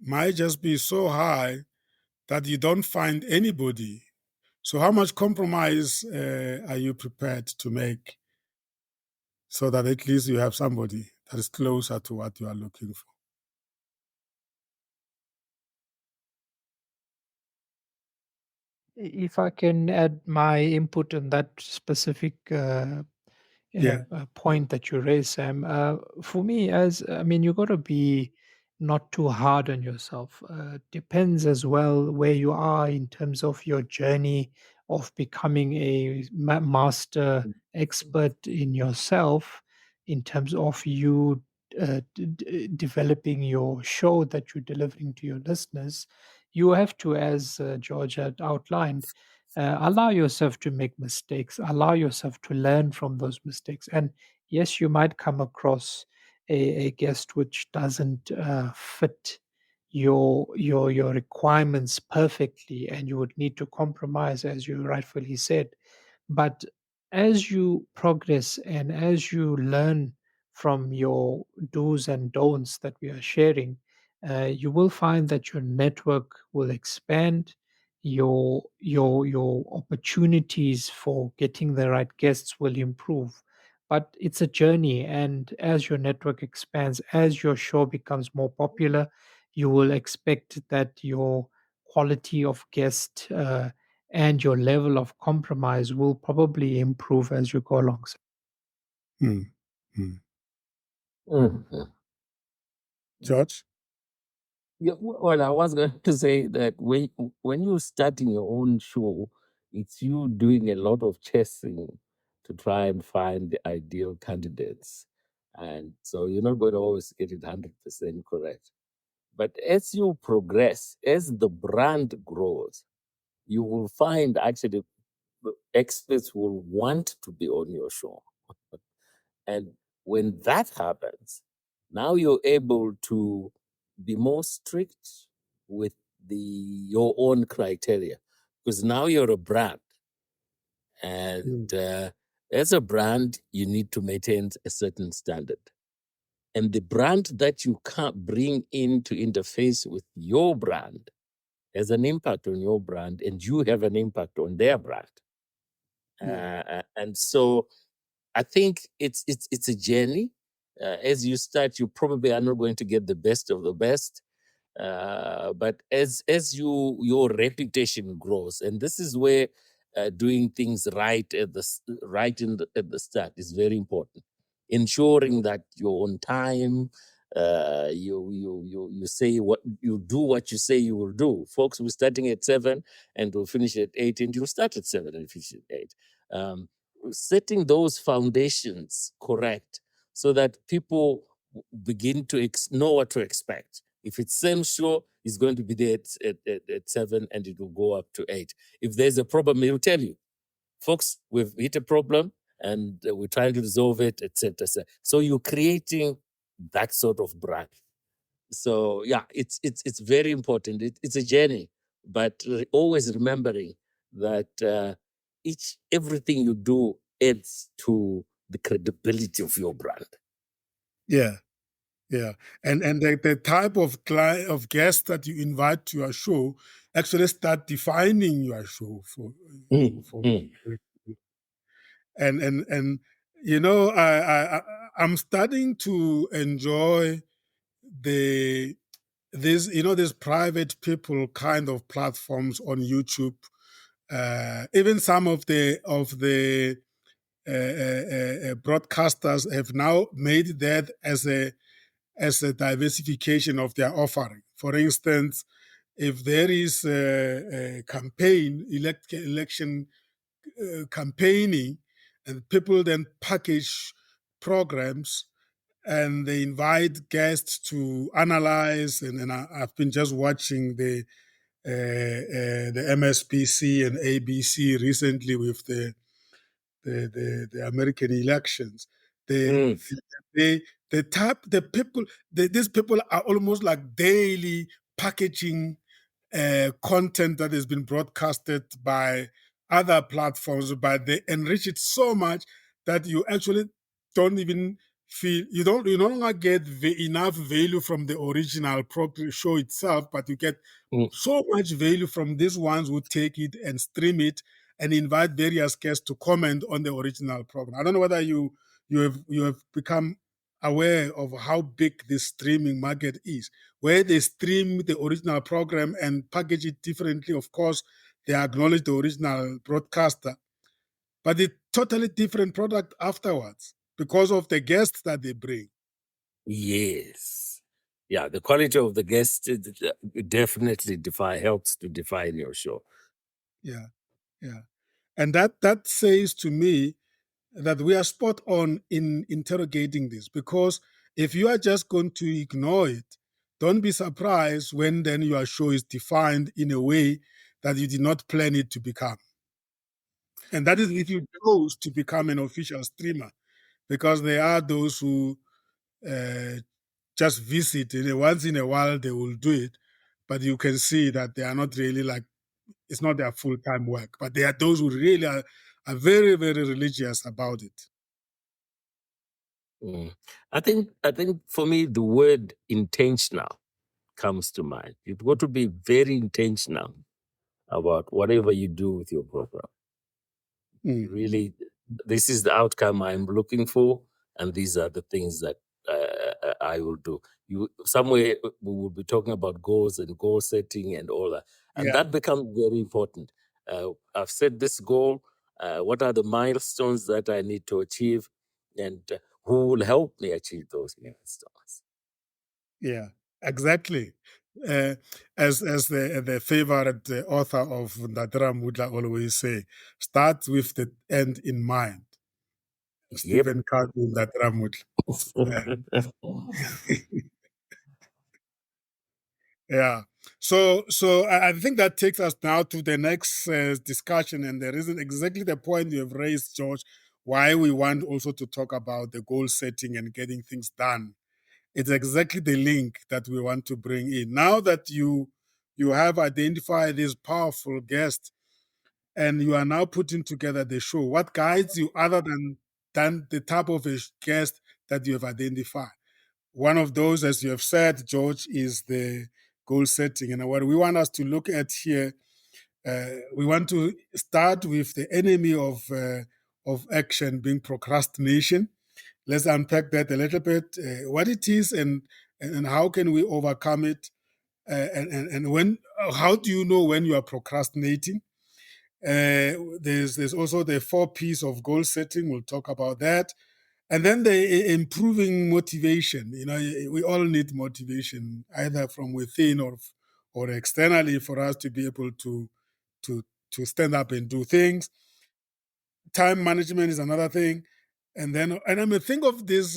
Speaker 1: might just be so high that you don't find anybody. So, how much compromise are you prepared to make so that at least you have somebody that is closer to what you are looking for?
Speaker 4: If I can add my input on that specific
Speaker 1: Yeah.
Speaker 4: point that you raised, Sam. For me, you got to be not too hard on yourself. Depends as well where you are in terms of your journey of becoming a master expert in yourself, in terms of you developing your show that you're delivering to your listeners. You have to, as George had outlined, allow yourself to make mistakes, allow yourself to learn from those mistakes. And yes, you might come across a guest which doesn't fit your requirements perfectly, and you would need to compromise, as you rightfully said. But as you progress and as you learn from your do's and don'ts that we are sharing, you will find that your network will expand, your opportunities for getting the right guests will improve. But it's a journey, and as your network expands, as your show becomes more popular, you will expect that your quality of guest and your level of compromise will probably improve as you go along.
Speaker 1: Mm, mm.
Speaker 2: Mhm.
Speaker 1: George?
Speaker 2: Yeah, well, I was going to say that when you're starting your own show, it's you doing a lot of chasing to try and find the ideal candidates, and so you're not going to always get it 100% correct. But as you progress, as the brand grows, you will find actually experts will want to be on your show. And when that happens, now you're able to be more strict with your own criteria because now you're a brand. And as a brand, you need to maintain a certain standard. And the brand that you can't bring in to interface with your brand has an impact on your brand, and you have an impact on their brand. And so I think it's a journey. As you start, you probably are not going to get the best of the best. But as your reputation grows, and this is where doing things right at the start is very important. Ensuring that you're on time, you say what you do, what you say you will do. Folks, we're starting at 7 and we'll finish at 8, and you'll start at 7 and finish at 8. Setting those foundations correct so that people begin to know what to expect. If it's same show, it's going to be there at 7 and it will go up to 8. If there's a problem, he'll tell you, folks, we've hit a problem and we're trying to resolve it, etc. Et so you're creating that sort of brand. So yeah, it's very important. It's a journey, but always remembering that everything you do adds to the credibility of your brand.
Speaker 1: Yeah. Yeah, and the type of of guest that you invite to your show actually start defining your show for. And I'm starting to enjoy these private people kind of platforms on YouTube. Even some of the broadcasters have now made that as a diversification of their offering. For instance, if there is a campaign, election campaigning, and people then package programs and they invite guests to analyze, and I've been just watching the MSPC and ABC recently with the the American elections. They
Speaker 2: Mm.
Speaker 1: they tap the people. These people are almost like daily packaging content that has been broadcasted by other platforms, but they enrich it so much that you actually don't even feel you no longer get enough value from the original show itself, but you get
Speaker 2: Mm.
Speaker 1: so much value from these ones who take it and stream it and invite various guests to comment on the original program. I don't know whether you have become aware of how big this streaming market is, where they stream the original program and package it differently. Of course, they acknowledge the original broadcaster, but it's totally different product afterwards because of the guests that they bring.
Speaker 2: Yes. Yeah, the quality of the guest definitely helps to define your show.
Speaker 1: Yeah, yeah. And that says to me that we are spot on in interrogating this, because if you are just going to ignore it, don't be surprised when then your show is defined in a way that you did not plan it to become. And that is if you chose to become an official streamer, because there are those who uh, just visit, and once in a while they will do it, but you can see that they are not really like, it's not their full-time work, but there are those who really are very, very religious about it.
Speaker 2: Mm. I think for me the word intentional comes to mind. You've got to be very intentional about whatever you do with your program.
Speaker 1: Mm.
Speaker 2: Really, this is the outcome I'm looking for, and these are the things that I will do. You somewhere we will be talking about goals and goal setting and all that, and
Speaker 1: Yeah,
Speaker 2: that becomes very important. I've set this goal. What are the milestones that I need to achieve, and who will help me achieve those milestones?
Speaker 1: yeah, exactly. Uh, as the favorite author of Ndadra Mudla always say, start with the end in mind.
Speaker 2: Yep.
Speaker 1: Stephen Covey, Ndadra Mudla. Yeah. So I think that takes us now to the next discussion, and there isn't exactly the point you have raised, George, why we want also to talk about the goal setting and getting things done. It's exactly the link that we want to bring in. Now that you have identified this powerful guest and you are now putting together the show, what guides you other than the type of a guest that you have identified? One of those, as you have said, George, is the goal setting. And what we want us to look at here, we want to start with the enemy of action being procrastination. Let's unpack that a little bit, what it is and how can we overcome it, and when, how do you know when you are procrastinating? There's also the 4 P's of goal setting. We'll talk about that. And then the improving motivation. You know, we all need motivation, either from within or externally, for us to be able to to stand up and do things. Time management is another thing. And I mean, think of these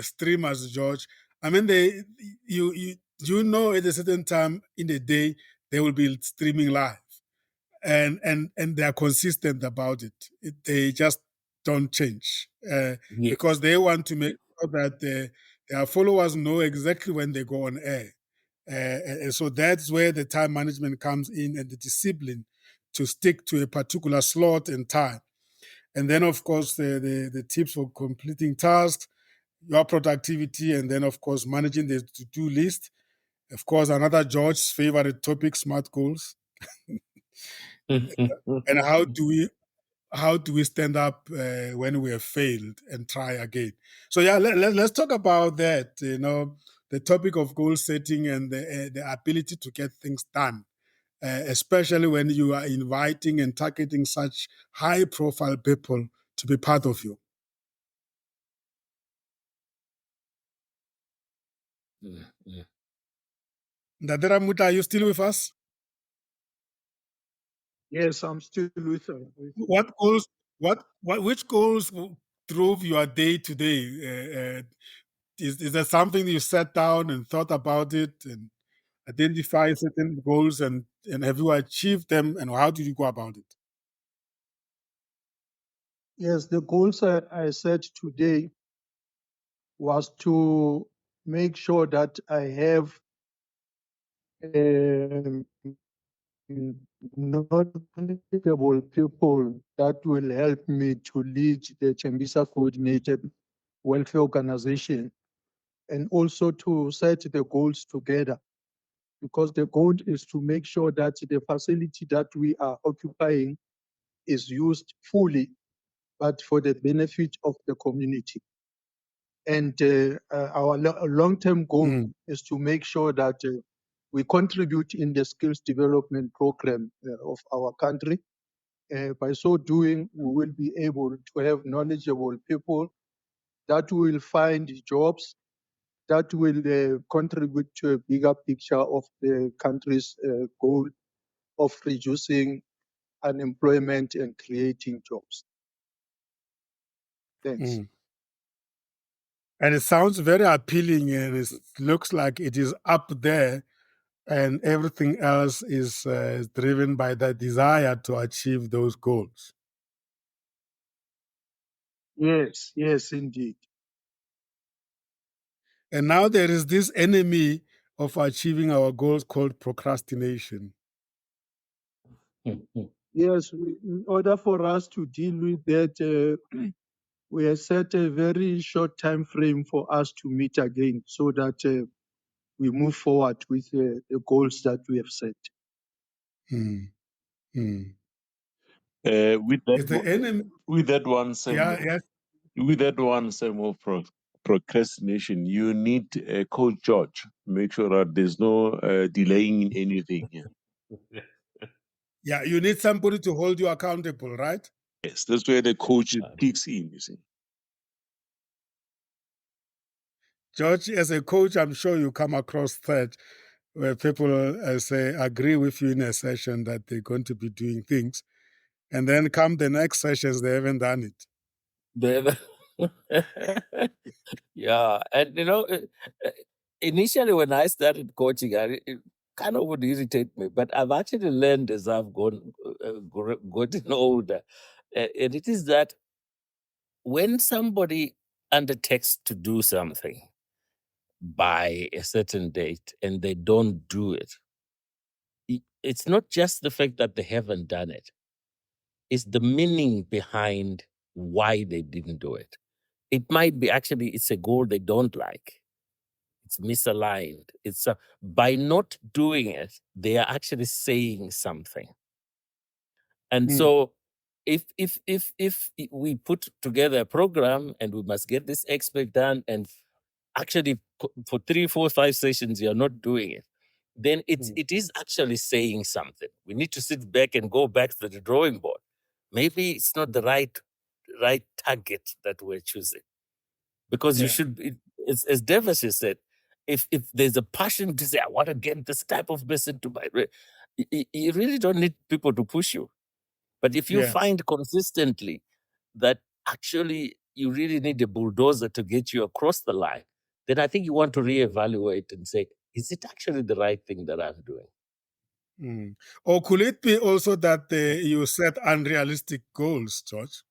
Speaker 1: streamers, George. I mean, you know at a certain time in the day they will be streaming live, and they are consistent about it. They just don't change,
Speaker 2: Yeah.
Speaker 1: because they want to make sure that their followers know exactly when they go on air. And so that's where the time management comes in, and the discipline to stick to a particular slot and time. And then, of course, the tips for completing tasks, your productivity, and then, of course, managing the to-do list. Of course, another George's favorite topic, smart goals. And how do we stand up when we have failed and try again? So yeah, let's talk about that. You know, the topic of goal setting and the ability to get things done, especially when you are inviting and targeting such high profile people to be part of you.
Speaker 2: Mm.
Speaker 1: Ndadera Muta, are you still with us?
Speaker 6: Yes, I'm still with you.
Speaker 1: What goals? Which goals drove your day today? Is there something you sat down and thought about it and identify certain goals, and have you achieved them, and how did you go about it?
Speaker 6: Yes, the goals I set today was to make sure that I have um, knowledgeable people that will help me to lead the Chembisa Coordinated Welfare Organization, and also to set the goals together, because the goal is to make sure that the facility that we are occupying is used fully, but for the benefit of the community. And our long-term goal is to make sure that we contribute in the skills development program of our country. By so doing, we will be able to have knowledgeable people that will find jobs, that will contribute to a bigger picture of the country's goal of reducing unemployment and creating jobs. Thanks.
Speaker 1: And it sounds very appealing, and it looks like it is up there, and everything else is driven by the desire to achieve those goals.
Speaker 6: Yes, yes, indeed.
Speaker 1: And now there is this enemy of achieving our goals called procrastination.
Speaker 6: Yes, in order for us to deal with that, we have set a very short time frame for us to meet again, so that we move forward with the goals that we have set.
Speaker 1: Mm. Mm.
Speaker 3: With that,
Speaker 1: Is the enemy?
Speaker 3: with that one, Sam,
Speaker 1: Yes.
Speaker 3: with that one, Sam of procrastination, you need a coach George. Make sure that there's no delaying in anything here.
Speaker 1: Yeah, you need somebody to hold you accountable, right?
Speaker 3: Yes, that's where the coach kicks in. You see.
Speaker 1: George, as a coach, I'm sure you come across that where people say agree with you in a session that they're going to be doing things, and then come the next sessions they haven't done it.
Speaker 2: Yeah, and initially when I started coaching, it kind of would irritate me, but I've actually learned as I've gotten older, and it is that when somebody undertakes to do something by a certain date and they don't do it, it's not just the fact that they haven't done it; it's the meaning behind why they didn't do it. It might be actually it's a goal they don't like. It's misaligned. It's by not doing it, they are actually saying something. And so, if we put together a program and we must get this expert done, and actually for 3, 4, 5 sessions you're not doing it, then it is actually saying something. We need to sit back and go back to the drawing board. Maybe it's not the right target that we're choosing. Because you should, as Davis has said, if there's a passion to say, I want to get this type of person to my, you really don't need people to push you. But if you find consistently that actually you really need a bulldozer to get you across the line, then I think you want to reevaluate and say, is it actually the right thing that I'm doing?
Speaker 1: Or could it be also that you set unrealistic goals, George?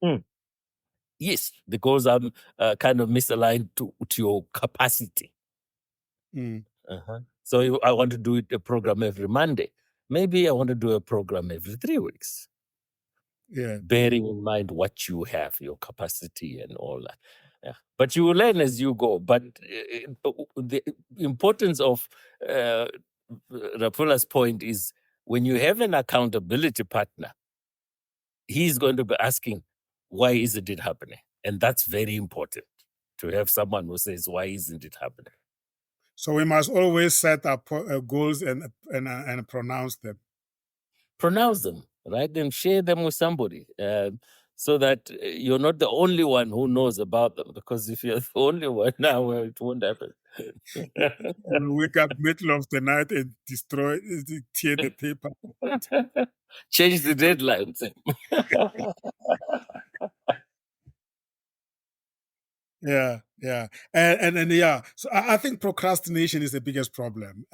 Speaker 2: Yes, because I'm kind of misaligned to your capacity. So I want to do a program every Monday. Maybe I want to do a program every 3 weeks.
Speaker 1: Yeah.
Speaker 2: Bearing in mind what you have, your capacity and all that. Yeah. But you will learn as you go. But the importance of Rapula's point is when you have an accountability partner, he's going to be asking, why isn't it happening? And that's very important, to have someone who says, why isn't it happening?
Speaker 1: So we must always set up goals and pronounce them.
Speaker 2: Pronounce them, write them, share them with somebody, so that you're not the only one who knows about them. Because if you're the only one now, well, it won't happen.
Speaker 1: We'll wake up middle of the night and tear the paper.
Speaker 2: Change the deadlines.
Speaker 1: Yeah. And yeah. So I think procrastination is the biggest problem.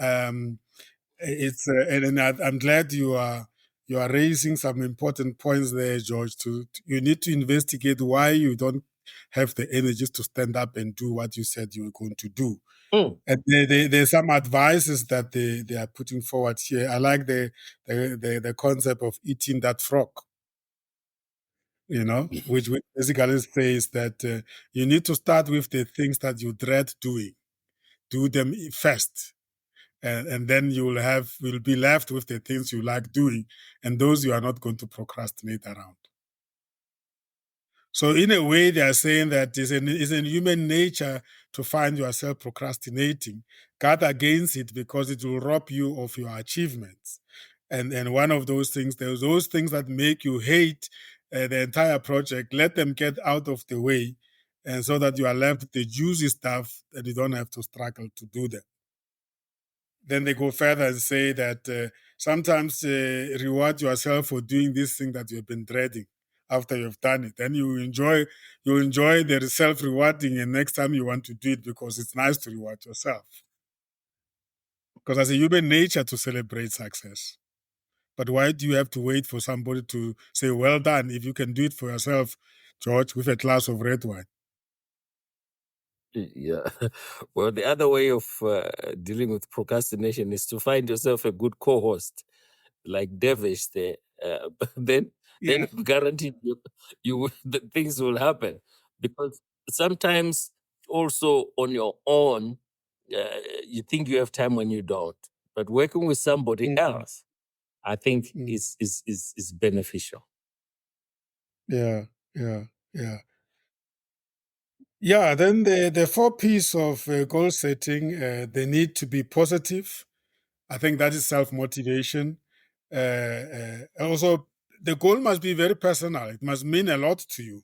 Speaker 1: It's and I'm glad you are you are raising some important points there, George. You need to investigate why you don't have the energies to stand up and do what you said you were going to do. And there's some advices that they are putting forward here. I like the concept of eating that frog, which basically says that you need to start with the things that you dread doing. Do them first. And then will be left with the things you like doing, and those you are not going to procrastinate around. So in a way, they are saying that it's in human nature to find yourself procrastinating. Guard against it because it will rob you of your achievements. And one of those things, there's those things that make you hate the entire project. Let them get out of the way, and so that you are left with the juicy stuff and you don't have to struggle to do them. Then they go further and say that sometimes reward yourself for doing this thing that you've been dreading after you've done it. Then you enjoy the self-rewarding, and next time you want to do it because it's nice to reward yourself. Because as a human nature to celebrate success. But why do you have to wait for somebody to say, well done, if you can do it for yourself, George, with a glass of red wine?
Speaker 2: Yeah. Well, the other way of dealing with procrastination is to find yourself a good co-host, like Devesh there. But then I'm guaranteed the things will happen, because sometimes also on your own, you think you have time when you don't. But working with somebody else, I think is beneficial.
Speaker 1: Yeah. Yeah, then the 4 P's of goal setting, they need to be positive. I think that is self-motivation. Also, the goal must be very personal. It must mean a lot to you.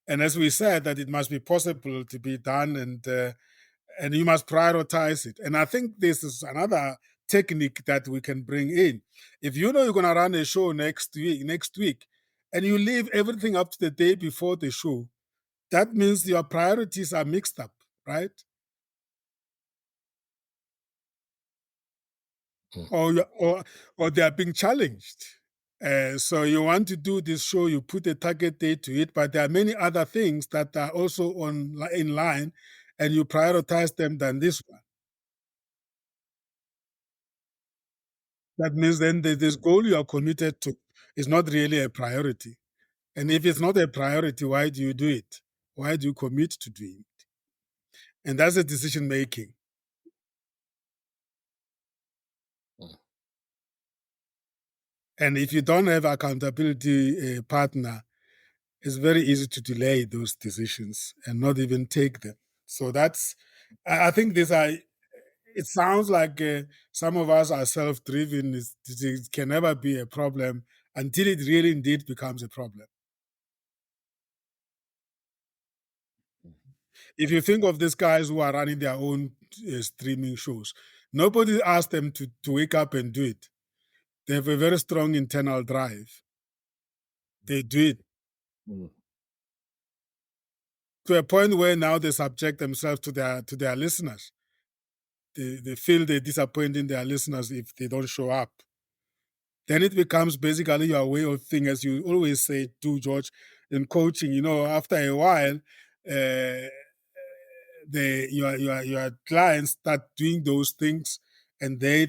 Speaker 1: And as we said, that it must be possible to be done, and you must prioritize it. And I think this is another technique that we can bring in. If you know you're going to run a show next week, and you leave everything up to the day before the show, that means your priorities are mixed up, right? Or they are being challenged. So you want to do this show, you put a target date to it, but there are many other things that are also in line, and you prioritize them than this one. That means then this goal you are committed to is not really a priority. And if it's not a priority, why do you do it? Why do you commit to doing it? And that's a decision making. And if you don't have accountability partner, it's very easy to delay those decisions and not even take them. So I think it sounds like some of us are self-driven. It can never be a problem until it really indeed becomes a problem. If you think of these guys who are running their own streaming shows, nobody asked them to wake up and do it. They have a very strong internal drive. They do it to a point where now they subject themselves to their listeners. They feel they're disappointing their listeners if they don't show up. Then it becomes basically your way of thing, as you always say, do George, in coaching. After a while, your clients start doing those things, and they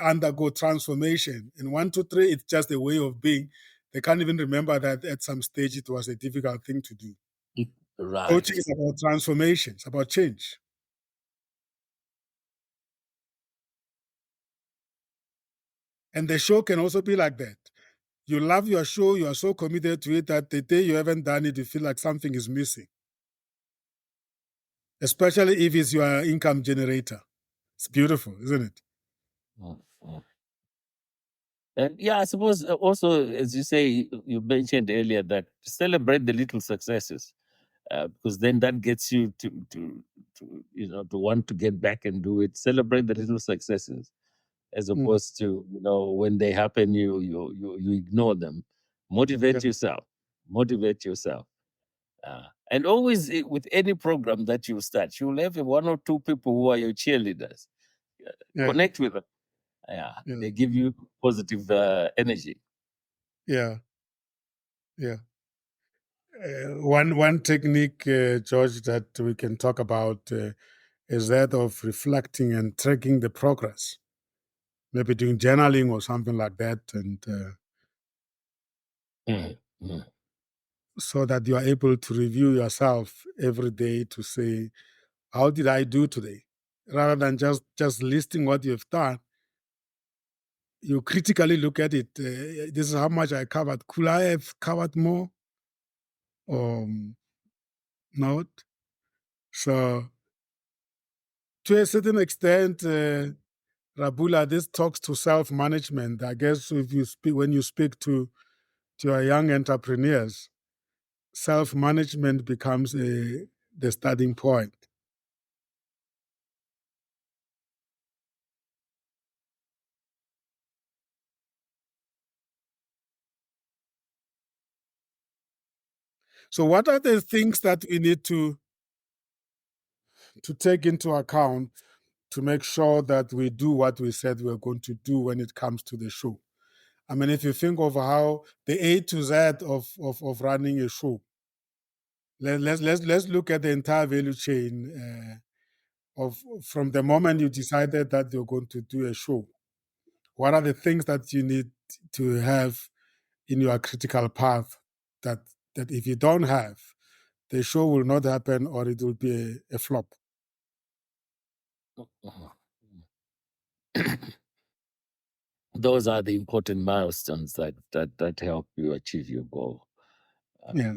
Speaker 1: undergo transformation. In 1, 2, 3, it's just a way of being. They can't even remember that at some stage it was a difficult thing to do.
Speaker 2: Right.
Speaker 1: Coaching is about transformation. It's about change. And the show can also be like that. You love your show, you are so committed to it that the day you haven't done it, you feel like something is missing. Especially if it's your income generator. It's beautiful, isn't it?
Speaker 2: And yeah, I suppose also, as you say, you mentioned earlier that celebrate the little successes, because then that gets you to want to get back and do it. Celebrate the little successes, as opposed to when they happen, you ignore them. Motivate yourself. Motivate yourself. And always with any program that you start, you'll have 1 or 2 people who are your cheerleaders. Connect with them. Yeah,
Speaker 1: Yeah.
Speaker 2: they give you positive energy.
Speaker 1: Yeah. Yeah. One technique, George, that we can talk about is that of reflecting and tracking the progress. Maybe doing journaling or something like that, and so that you are able to review yourself every day to say, "How did I do today?" Rather than just listing what you've done, you critically look at it. This is how much I covered. Could I have covered more? Or not? So, to a certain extent, Rabula, this talks to self-management. I guess if you speak when you speak to our young entrepreneurs, self-management becomes the starting point. So, what are the things that we need to take into account to make sure that we do what we said we're going to do when it comes to the show? I mean, if you think of how the A to Z of running a show, let's look at the entire value chain of from the moment you decided that you're going to do a show. What are the things that you need to have in your critical path that if you don't have, the show will not happen or it will be a flop?
Speaker 2: Those are the important milestones that help you achieve your goal.
Speaker 1: Yeah.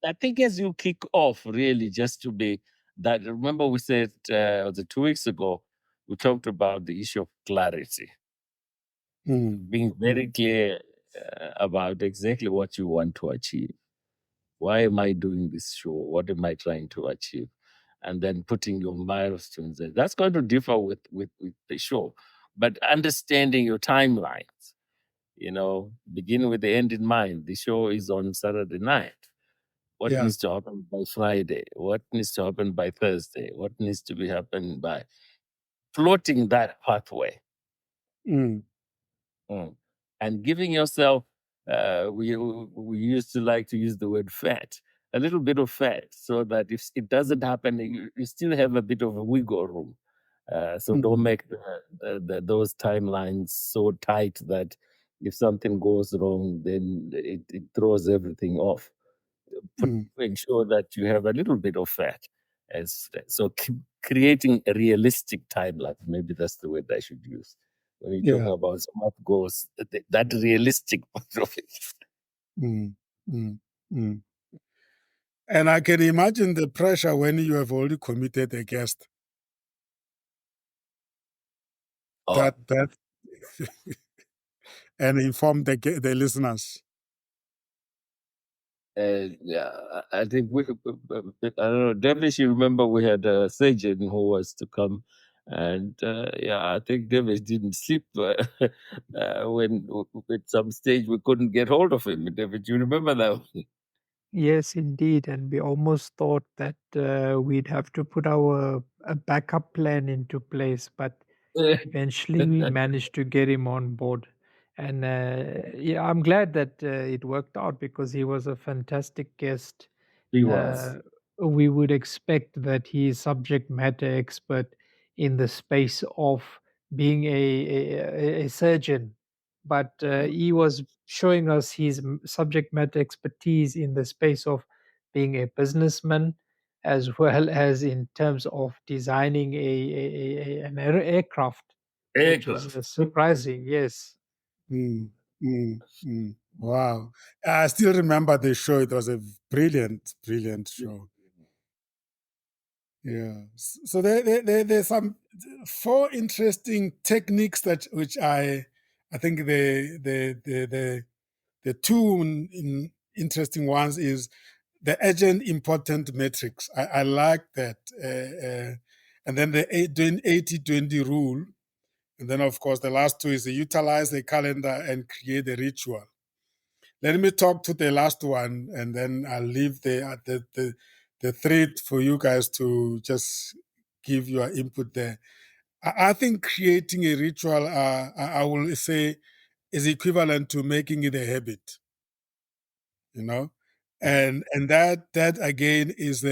Speaker 2: I think as you kick off, really, just to be that. Remember, we said was it 2 weeks ago? We talked about the issue of clarity, being very clear about exactly what you want to achieve. Why am I doing this show? What am I trying to achieve? And then putting your milestones there. That's going to differ with the show, but understanding your timelines. Begin with the end in mind. The show is on Saturday night. What
Speaker 1: Yeah.
Speaker 2: needs to happen by Friday? What needs to happen by Thursday? What needs to be happening by plotting that pathway
Speaker 1: Mm.
Speaker 2: and giving yourself. We used to like to use the word fat, a little bit of fat, so that if it doesn't happen, you still have a bit of a wiggle room. So don't make those timelines so tight that if something goes wrong, then it throws everything off. Ensure that you have a little bit of fat. Creating a realistic timeline, maybe that's the word I should use when you talk
Speaker 1: Yeah.
Speaker 2: about smart goals, that realistic part of it.
Speaker 1: Mm. Mm. Mm. And I can imagine the pressure when you have already committed a guest.
Speaker 2: Oh,
Speaker 1: That and inform the listeners.
Speaker 2: yeah, I think I don't know. Definitely, you remember we had a surgeon who was to come, and yeah, I think David didn't sleep when at some stage we couldn't get hold of him. David, you remember that?
Speaker 4: Yes, indeed. And we almost thought that we'd have to put our a backup plan into place, but eventually we managed to get him on board. And yeah, I'm glad that it worked out because he was a fantastic guest.
Speaker 2: He was.
Speaker 4: Uh, we would expect that he is subject matter expert in the space of being a surgeon, but he was showing us his subject matter expertise in the space of being a businessman as well as in terms of designing an aircraft, which is
Speaker 2: Aircraft.
Speaker 4: surprising. Yes.
Speaker 1: Mm. Mm. Mm. Wow. I still remember the show. It was a brilliant, brilliant show. Yeah. So there's some 4 interesting techniques that which I think the two interesting ones is the urgent important metrics. I like that. And then doing 80-20 rule. And then, of course, the last two is utilize the calendar and create a ritual. Let me talk to the last one, and then I'll leave the thread for you guys to just give your input there. I think creating a ritual, I will say, is equivalent to making it a habit. You know, and that again is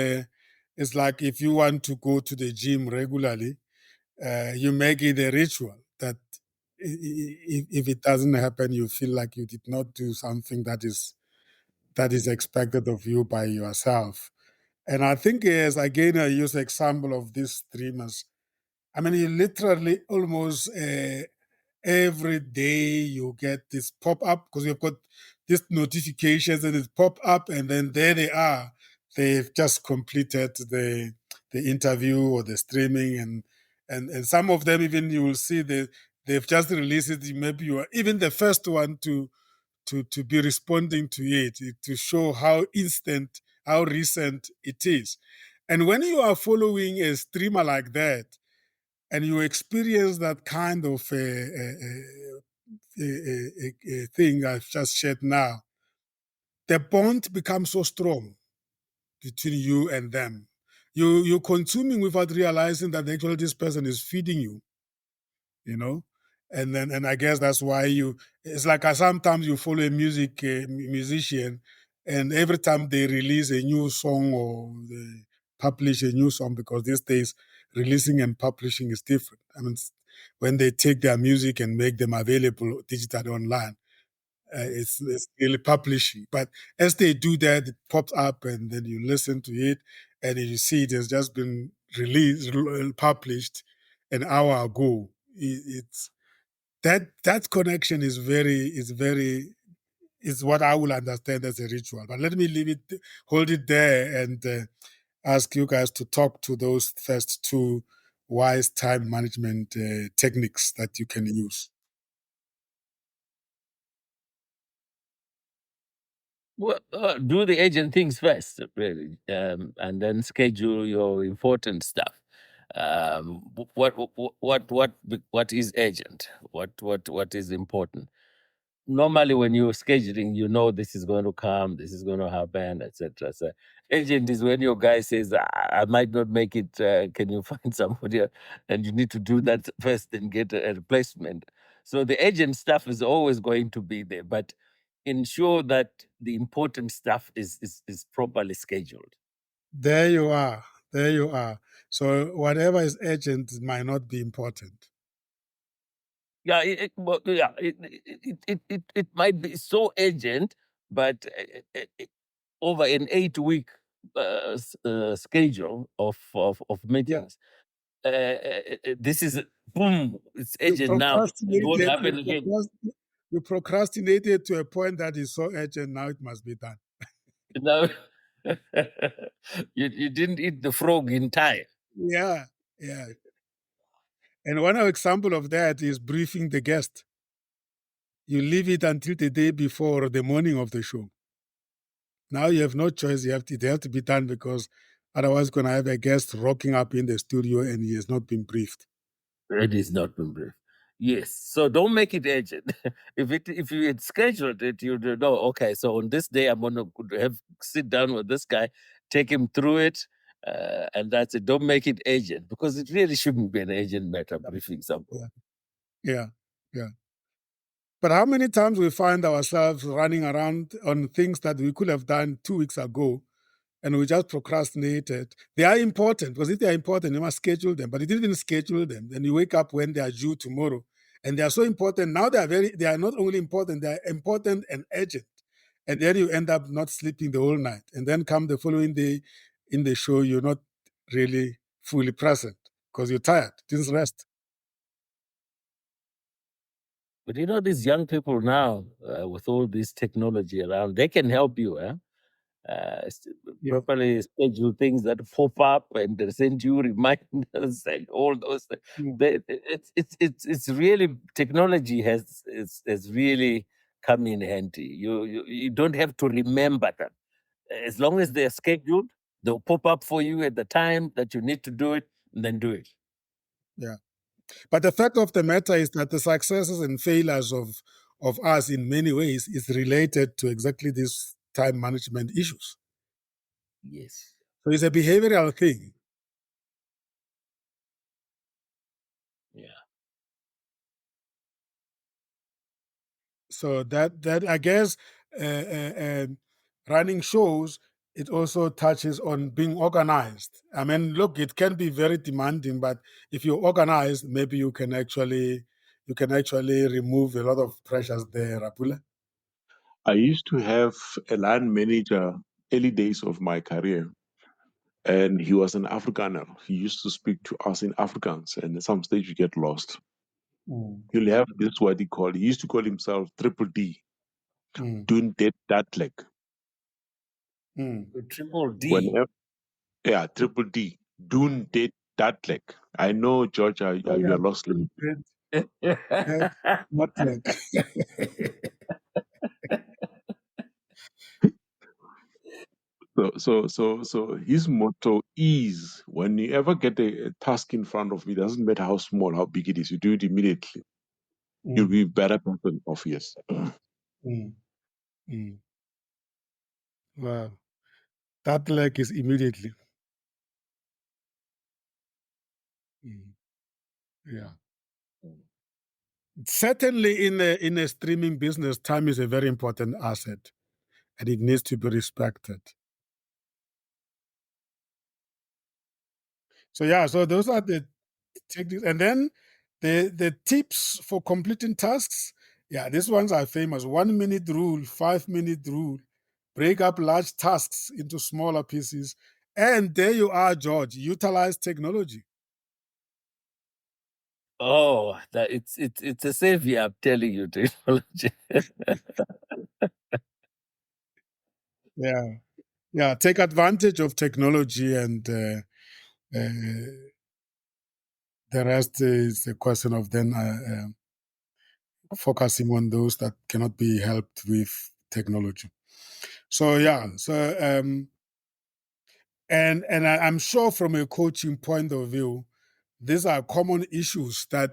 Speaker 1: like if you want to go to the gym regularly, you make it a ritual that if it doesn't happen, you feel like you did not do something that is expected of you by yourself. And I think as again I use the example of these streamers. I mean, you literally almost every day you get this pop up because you've got these notifications and it pop up, and then there they are. They've just completed the interview or the streaming, and some of them even you will see they've just released it. Maybe you are even the first one to be responding to it to show how instant, how recent it is. And when you are following a streamer like that, and you experience that kind of a thing I've just shared now, the bond becomes so strong between you and them. You're consuming without realizing that actually this person is feeding you, you know. And I guess that's why it's like sometimes you follow a musician, and every time they release a new song or they publish a new song, because these days releasing and publishing is different. I mean, when they take their music and make them available digitally online, it's really publishing. But as they do that, it pops up, and then you listen to it, and you see it has just been released, published an hour ago. It's that connection is what I will understand as a ritual. But let me hold it there, and ask you guys to talk to those first two wise time management techniques that you can use.
Speaker 2: Well, do the agent things first, really, and then schedule your important stuff. What is urgent? What is important? Normally, when you're scheduling, you know this is going to come, this is going to happen, etc. So, agent is when your guy says, I might not make it. Can you find somebody else?" And you need to do that first and get a replacement. So the agent stuff is always going to be there, but ensure that the important stuff is properly scheduled.
Speaker 1: There you are. There you are. So whatever is urgent might not be important.
Speaker 2: Yeah, it might be so urgent, but over an 8 week schedule of
Speaker 1: Yeah.
Speaker 2: meetings, this is boom, it's
Speaker 1: You
Speaker 2: urgent now. It won't
Speaker 1: procrastinated.
Speaker 2: happen again.
Speaker 1: You procrastinated to a point that is so urgent. Now it must be done.
Speaker 2: Now, you didn't eat the frog in time.
Speaker 1: Yeah, yeah. And one example of that is briefing the guest. You leave it until the day before or the morning of the show. Now you have no choice. It has to be done, because otherwise, going to have a guest rocking up in the studio and he has not been briefed.
Speaker 2: It is not been brief. Yes. So don't make it urgent. If you had scheduled it, you'd know, okay, so on this day I'm gonna have sit down with this guy, take him through it, and that's it. Don't make it urgent, because it really shouldn't be an urgent matter briefing someone.
Speaker 1: Yeah, yeah. But how many times we find ourselves running around on things that we could have done 2 weeks ago, and we just procrastinated. They are important, because if they are important, you must schedule them. But you didn't schedule them. Then you wake up when they are due tomorrow, and they are so important. Now they are not only important, they are important and urgent. And then you end up not sleeping the whole night. And then come the following day in the show, you're not really fully present because you're tired, didn't rest.
Speaker 2: But these young people now, with all this technology around, they can help you.
Speaker 1: Yeah.
Speaker 2: Properly schedule things that pop up and they send you reminders and all those things.
Speaker 1: Mm.
Speaker 2: It's really, technology has really come in handy. You don't have to remember them. As long as they're scheduled, they'll pop up for you at the time that you need to do it, and then do it.
Speaker 1: Yeah. But the fact of the matter is that the successes and failures of us in many ways is related to exactly these time management issues.
Speaker 2: Yes.
Speaker 1: So it's a behavioral thing. So that I guess running shows, it also touches on being organized. I mean, look, it can be very demanding, but if you're organized, maybe you can actually remove a lot of pressures there, Rapula.
Speaker 3: I used to have a line manager early days of my career, and he was an Afrikaner. He used to speak to us in Afrikaans, and at some stage you get lost.
Speaker 1: Mm,
Speaker 3: He'll have this what he used to call himself Triple D,
Speaker 1: mm,
Speaker 3: doing that like
Speaker 1: mm.
Speaker 2: Triple D.
Speaker 3: whenever yeah, Triple D, doing that like. I know, George,
Speaker 1: Oh
Speaker 3: you're
Speaker 1: yeah,
Speaker 3: lost.
Speaker 1: not like
Speaker 3: So his motto is when you ever get a task in front of you, doesn't matter how small, how big it is, you do it immediately. You'll
Speaker 1: mm,
Speaker 3: be a better person of yes.
Speaker 1: mm, mm. Wow, that like is immediately. Mm, yeah. Certainly, in a streaming business, time is a very important asset, and it needs to be respected. So yeah, so those are the techniques, and then the tips for completing tasks. Yeah, these ones are famous: 1 minute rule, 5 minute rule. Break up large tasks into smaller pieces, and there you are, George. Utilize technology.
Speaker 2: Oh, that it's a savior, I'm telling you, technology.
Speaker 1: Yeah, yeah. Take advantage of technology, and the rest is a question of then focusing on those that cannot be helped with technology. So yeah, so and I'm sure from a coaching point of view, these are common issues that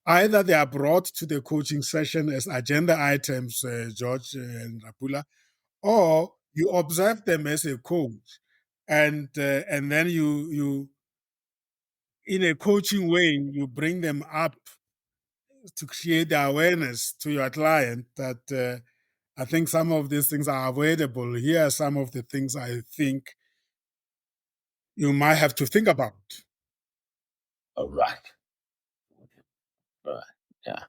Speaker 1: either they are brought to the coaching session as agenda items, George and Rapula, or you observe them as a coach, and then you in a coaching way you bring them up to create the awareness to your client that I think some of these things are avoidable. Here are some of the things I think you might have to think about.
Speaker 2: All right. All right. Yeah.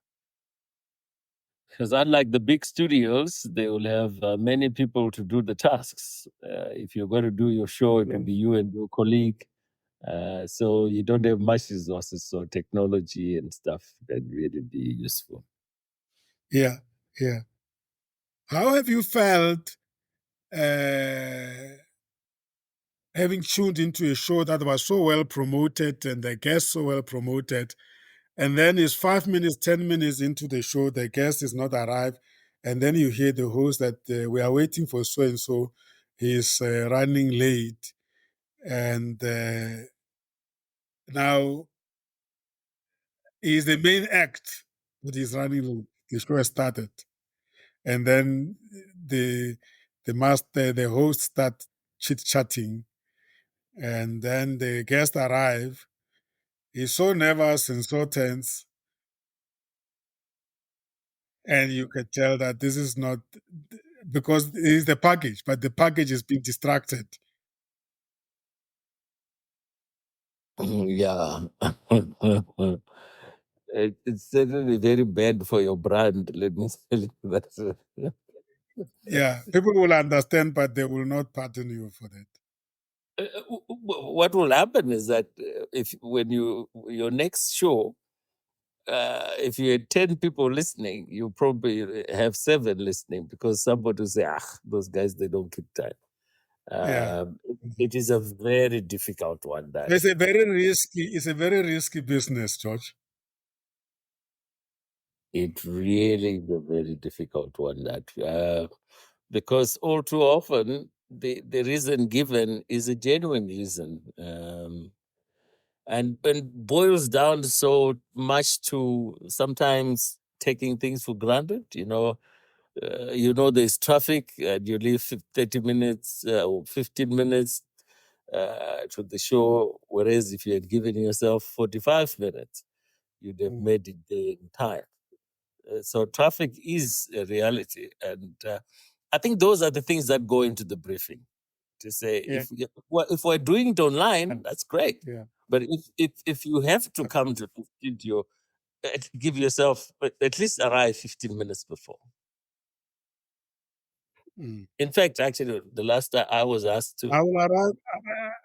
Speaker 2: Because unlike the big studios, they will have many people to do the tasks. If you're going to do your show, it will be you and your colleague. So you don't have much resources, so technology and stuff can really be useful.
Speaker 1: Yeah, yeah. How have you felt uh, having tuned into a show that was so well promoted and the guest so well promoted, and then it's 5 minutes, 10 minutes into the show, the guest is not arrived, and then you hear the host that we are waiting for so and so, he's running late, and now he's the main act, but he's running late. The show has started, and then the the host start chit chatting, and then the guest arrive. He's so nervous and so tense, and you can tell that this is not because it is the package, but the package is being distracted.
Speaker 2: Yeah. It's certainly very bad for your brand. Let me tell you that.
Speaker 1: Yeah, people will understand, but they will not pardon you for that.
Speaker 2: What will happen is that if when your next show, if you had 10 people listening, you probably have 7 listening because somebody will say, those guys, they don't keep time.
Speaker 1: Yeah,
Speaker 2: It is a very difficult one. That
Speaker 1: it's a very risky business, George.
Speaker 2: it really is a very difficult one. That because all too often the reason given is a genuine reason, and boils down so much to sometimes taking things for granted. There's traffic and you leave 30 minutes or 15 minutes to the show, whereas if you had given yourself 45 minutes, you'd have
Speaker 1: Mm,
Speaker 2: made it there in time. So traffic is a reality, and I think those are the things that go into the briefing. To say if we're doing it online, that's great.
Speaker 1: Yeah.
Speaker 2: But if you have to come to the studio, give yourself at least arrive 15 minutes before. In fact, actually, the last time I was asked to,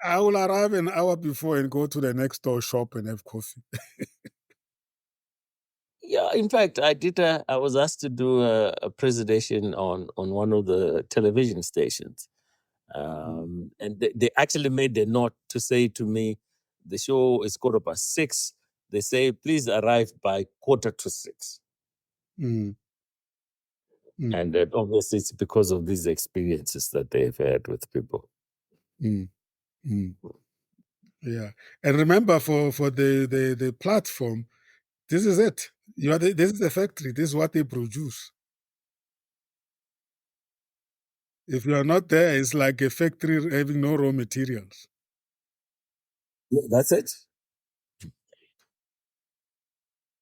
Speaker 1: I will arrive an hour before and go to the next door shop and have coffee.
Speaker 2: yeah. In fact, I was asked to do a presentation on one of the television stations, and they actually made a note to say to me, the show is 6:15. They say, please arrive by 6:45. And obviously, it's because of these experiences that they've had with people.
Speaker 1: Yeah, and remember, for the platform, this is it. This is the factory. This is what they produce. If you are not there, it's like a factory having no raw materials.
Speaker 2: Yeah, that's it.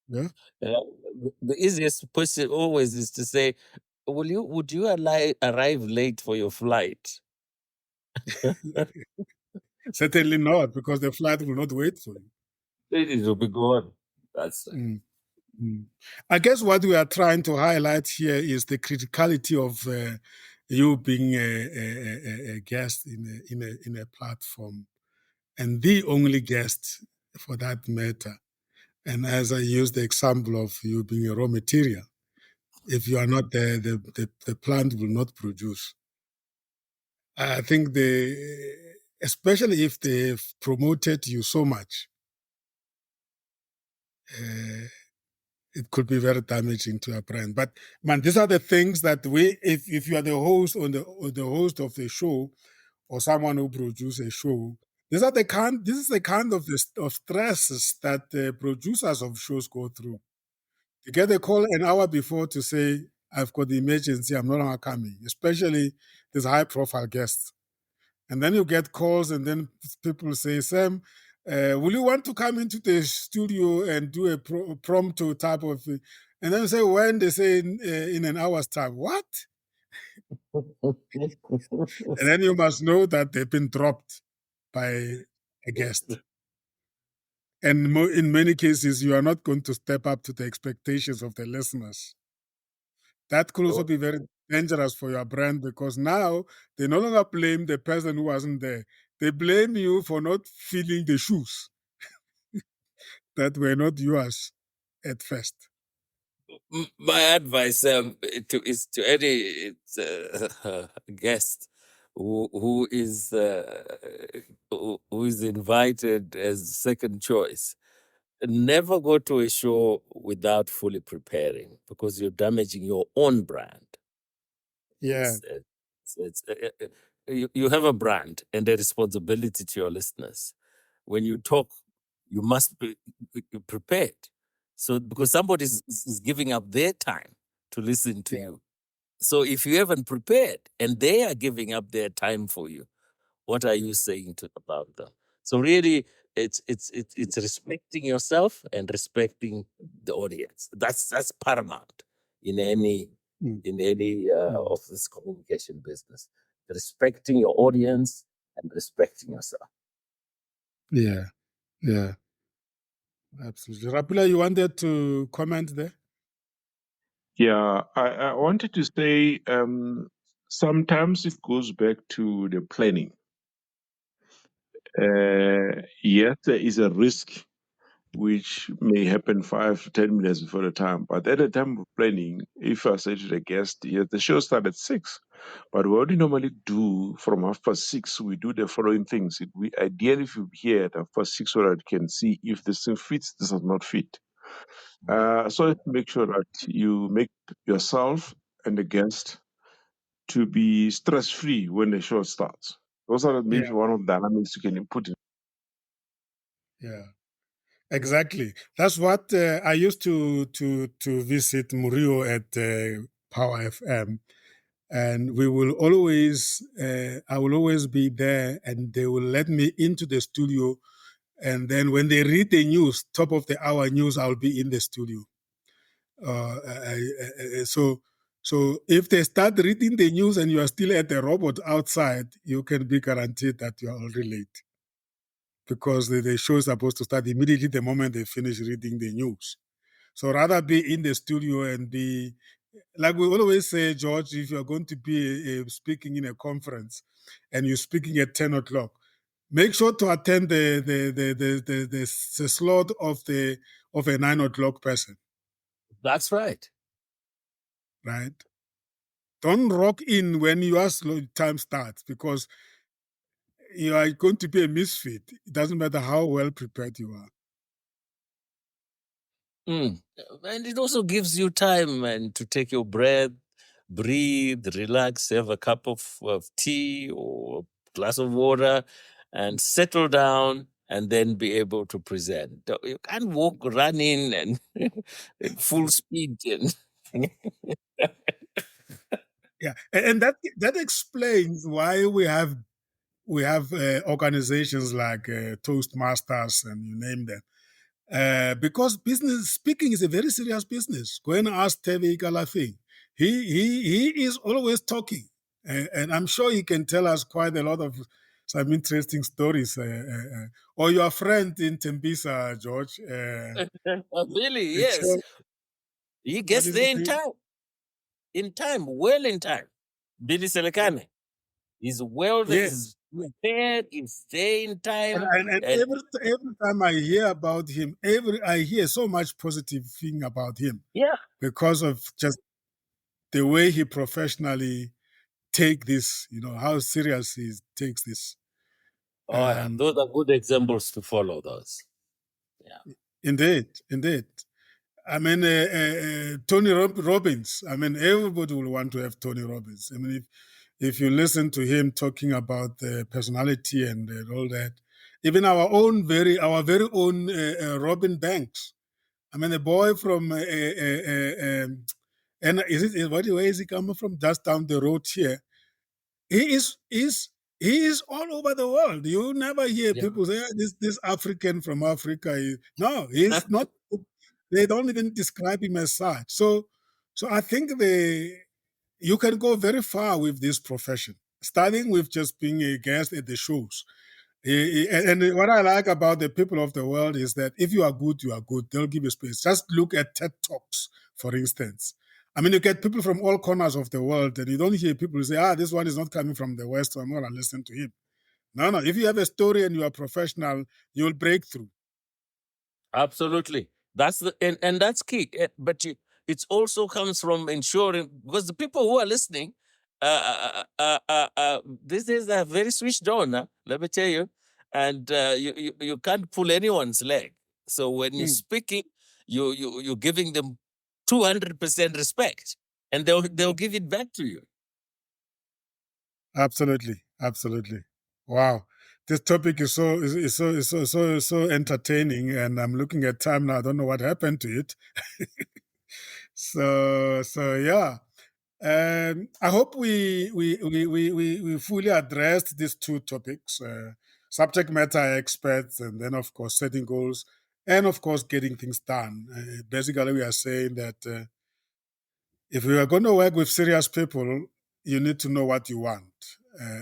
Speaker 1: Yeah.
Speaker 2: The easiest question always is to say, would you arrive late for your flight?
Speaker 1: Certainly not, because the flight will not wait for you.
Speaker 2: It will be gone. That's right.
Speaker 1: I guess what we are trying to highlight here is the criticality of you being a guest in a platform, and the only guest for that matter. And as I used the example of you being a raw material, if you are not there, the plant will not produce. I think especially if they've promoted you so much, it could be very damaging to a brand. But man, these are the things that if you are the host or the host of the show, or someone who produces a show, this is the kind of stresses that the producers of shows go through. You get a call an hour before to say, I've got the emergency, I'm no longer coming, especially these high profile guests. And then you get calls, and then people say, Sam, will you want to come into the studio and do a prompto type of thing? And then you say, when? They say in an hour's time. What? And then you must know that they've been dropped by a guest. And in many cases, you are not going to step up to the expectations of the listeners. That could also be very dangerous for your brand, because now they no longer blame the person who wasn't there. They blame you for not filling the shoes that were not yours at first.
Speaker 2: My advice is to any guest who is invited as second choice. Never go to a show without fully preparing, because you're damaging your own brand.
Speaker 1: Yeah.
Speaker 2: You have a brand and a responsibility to your listeners. When you talk, you must be prepared. So, because somebody is giving up their time to listen to you. So, if you haven't prepared and they are giving up their time for you, what are you saying about them? So, really, it's respecting yourself and respecting the audience. That's paramount in any of this communication business. Respecting your audience and respecting yourself.
Speaker 1: Yeah. Yeah. Absolutely. Rapula, you wanted to comment there?
Speaker 3: Yeah, I wanted to say sometimes it goes back to the planning. Yes, there is a risk which may happen 5 to 10 minutes before the time. But at the time of planning, if I say to the guest, yes, the show starts at 6, but what we normally do from 6:30, we do the following things. We ideally, if you here at 6:30, so that you can see if this thing fits, this does not fit. So make sure that you make yourself and the guest to be stress-free when the show starts. Those are maybe one of the dynamics you can put in.
Speaker 1: Yeah. Exactly. That's what I used to visit Murio at Power FM, and we will always I will always be there, and they will let me into the studio, and then when they read the news, top of the hour news, I'll be in the studio. So if they start reading the news and you are still at the robot outside, you can be guaranteed that you are already late because the show is supposed to start immediately the moment they finish reading the news. So rather be in the studio and be, like we always say, George, if you're going to be speaking in a conference and you're speaking at 10 o'clock, make sure to attend the slot of a 9 o'clock person,
Speaker 2: That's right.
Speaker 1: right? Don't rock in when your time starts because you are going to be a misfit. It doesn't matter how well prepared you are.
Speaker 2: Mm. And it also gives you time and to take your breath, breathe, relax, have a cup of tea or a glass of water, and settle down, and then be able to present. You can't walk, run in, and in full speed. And
Speaker 1: Yeah, and that explains why we have organizations like Toastmasters and you name them. Because business speaking is a very serious business. Go and ask Tevi Galafing. He is always talking, and I'm sure he can tell us quite a lot of some interesting stories. Or your friend in Tembisa, George.
Speaker 2: really,
Speaker 1: I'm
Speaker 2: yes,
Speaker 1: sure,
Speaker 2: he
Speaker 1: what
Speaker 2: gets
Speaker 1: is his
Speaker 2: there
Speaker 1: name?
Speaker 2: in time, well in time. Billy Selekane. He's well,
Speaker 1: Yes.
Speaker 2: he's prepared, he's there in
Speaker 1: And,
Speaker 2: time,
Speaker 1: and, and
Speaker 2: and
Speaker 1: every time I hear about him, I hear so much positive thing about him
Speaker 2: yeah.
Speaker 1: because of just the way he professionally take this, how serious he takes this.
Speaker 2: Oh, yeah,
Speaker 1: Um,
Speaker 2: those are good examples to follow. Those, yeah.
Speaker 1: indeed. I mean, Tony Robbins. I mean, everybody will want to have Tony Robbins. I mean, if you listen to him talking about the personality and all that, even our very own Robin Banks. I mean, a boy from and where is he coming from? Just down the road here. He is all over the world. You never hear
Speaker 2: Yeah.
Speaker 1: people say, this African from Africa. No, he's not. They don't even describe him as such. So I think you can go very far with this profession, starting with just being a guest at the shows. And what I like about the people of the world is that if you are good, you are good. They'll give you space. Just look at TED Talks, for instance. I mean, you get people from all corners of the world, and you don't hear people say, this one is not coming from the West, so I'm not going to listen to him. No. If you have a story and you are professional, you'll break through.
Speaker 2: Absolutely. That's and that's key. But it also comes from ensuring, because the people who are listening, these days are very switched on. Let me tell you, and you can't pull anyone's leg. So when you're
Speaker 1: Mm.
Speaker 2: speaking, you're giving them 200% respect, and they'll give it back to you.
Speaker 1: Absolutely. Wow. This topic is so entertaining, and I'm looking at time now. I don't know what happened to it. So yeah. I hope we fully addressed these two topics: subject matter experts, and then of course setting goals, and of course getting things done. Basically, we are saying that if we are going to work with serious people, you need to know what you want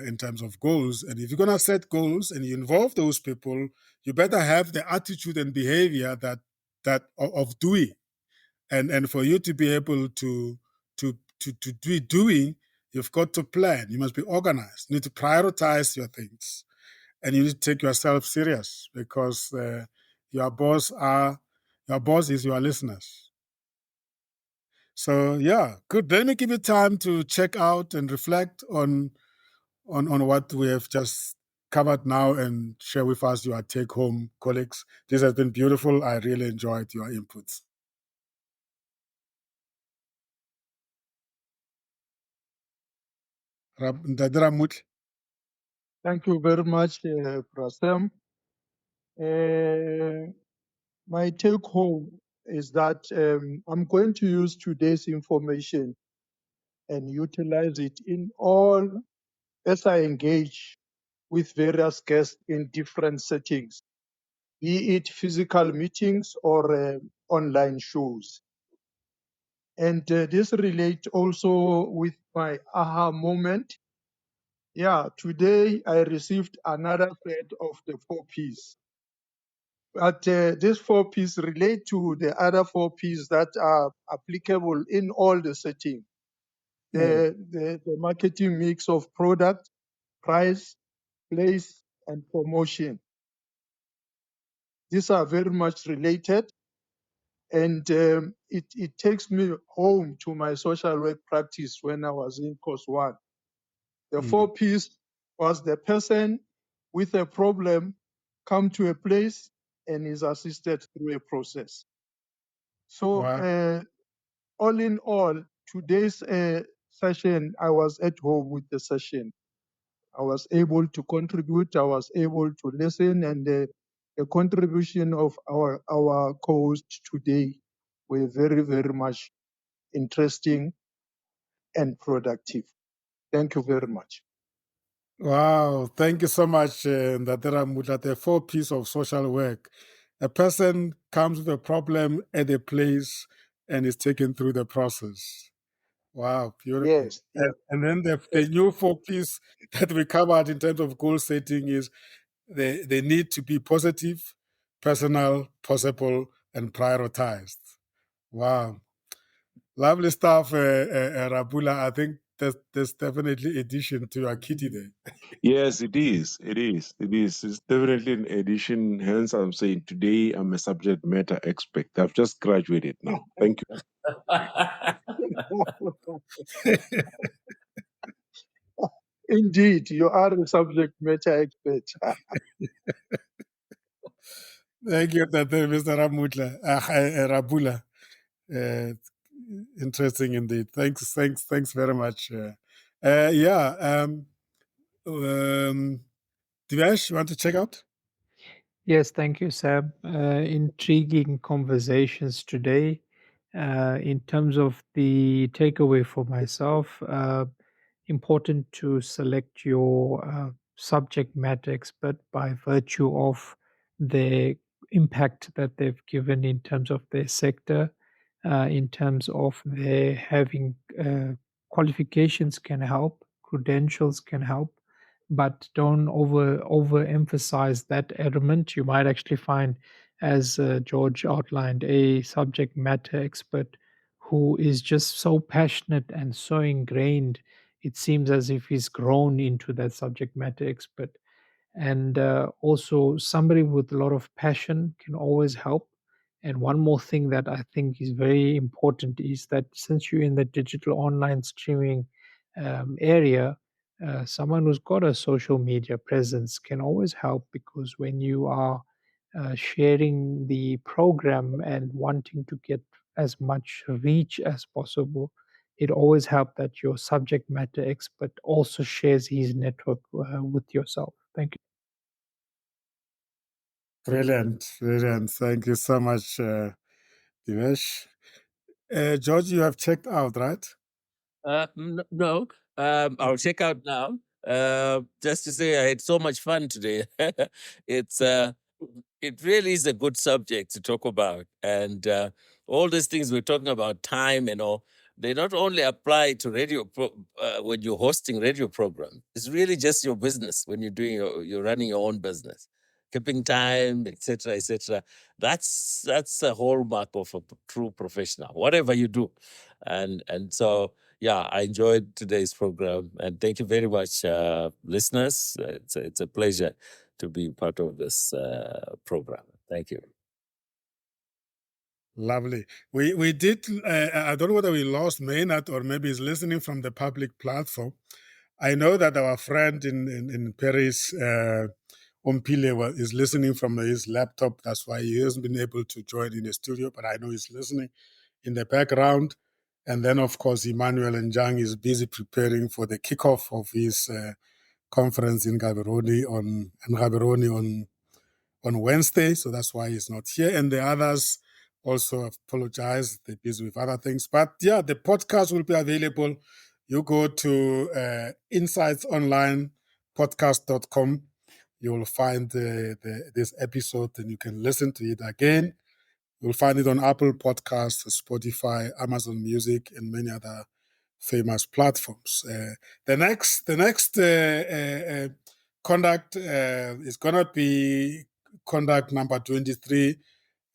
Speaker 1: in terms of goals, and if you're going to set goals and you involve those people, you better have the attitude and behavior that of doing. And for you to be able to be doing, you've got to plan. You must be organized. You need to prioritize your things, and you need to take yourself serious because your boss is your listeners. So yeah, good. Let me give you time to check out and reflect on what we have just covered now and share with us your take home, colleagues. This has been beautiful. I really enjoyed your inputs. Ndadira Mutli.
Speaker 6: Thank you very much, Prasem. My take home is that I'm going to use today's information and utilize it in all as I engage with various guests in different settings, be it physical meetings or online shows. And this relates also with my aha moment. Yeah, today I received another set of the 4 Ps. But these 4 Ps relate to the other 4 Ps that are applicable in all the settings. The marketing mix of product, price, place, and promotion. These are very much related, and it takes me home to my social work practice when I was in course 1. The 4 Ps was the person with a problem come to a place and is assisted through a process. So
Speaker 1: Wow.
Speaker 6: all in all, today's session, I was at home with the session. I was able to contribute. I was able to listen, and the contribution of our co-host today were very, very much interesting and productive. Thank you very much.
Speaker 1: Wow. Thank you so much, Ndatera Mutla. The 4 Ps of social work. A person comes with a problem at a place and is taken through the process. Wow, beautiful.
Speaker 6: Yes, yes,
Speaker 1: And then the
Speaker 6: yes.
Speaker 1: new 4 Ps that we covered in terms of goal setting is they need to be positive, personal, possible, and prioritized. Wow. Lovely stuff, Rabula. I think there's definitely addition to your kitty there.
Speaker 3: Yes, it is. It is. It is. It's definitely an addition. Hence, I'm saying today I'm a subject matter expert. I've just graduated now. Thank you.
Speaker 6: Indeed, you are a subject matter expert.
Speaker 1: Thank you, Mr. Rabula. Uh, Interesting indeed. Thanks very much. Yeah. Divesh, you want to check out?
Speaker 4: Yes, thank you, Sam. Intriguing conversations today. In terms of the takeaway for myself, important to select your subject matter expert by virtue of the impact that they've given in terms of their sector, in terms of their having qualifications can help, credentials can help, but don't overemphasize that element. You might actually find, as George outlined, a subject matter expert who is just so passionate and so ingrained. It seems as if he's grown into that subject matter expert. And also, somebody with a lot of passion can always help. And one more thing that I think is very important is that since you're in the digital online streaming area, someone who's got a social media presence can always help, because when you are sharing the program and wanting to get as much reach as possible, it always helps that your subject matter expert also shares his network with yourself. Thank you.
Speaker 1: Brilliant, brilliant. Thank you so much, Divesh. George, you have checked out, right?
Speaker 2: No, I'll check out now. Just to say, I had so much fun today. it's it really is a good subject to talk about, and all these things we're talking about, time and all. They not only apply to when you're hosting radio program. It's really just your business when you're running your own business, keeping time, etc., etc. That's a hallmark of a true professional. Whatever you do, and so yeah, I enjoyed today's program, and thank you very much, listeners. It's a pleasure to be part of this program. Thank you.
Speaker 1: Lovely. We did. I don't know whether we lost Maynard or maybe he's listening from the public platform. I know that our friend in Paris, Ompile, is listening from his laptop. That's why he hasn't been able to join in the studio. But I know he's listening in the background. And then, of course, Emmanuel Njang is busy preparing for the kickoff of his conference in Gaborone on Wednesday. So that's why he's not here. And the others also apologize. They're busy with other things. But yeah, the podcast will be available. You go to insightsonlinepodcast.com. You will find this episode and you can listen to it again. You'll find it on Apple Podcasts, Spotify, Amazon Music, and many other famous platforms. The next conduct is gonna be conduct number 23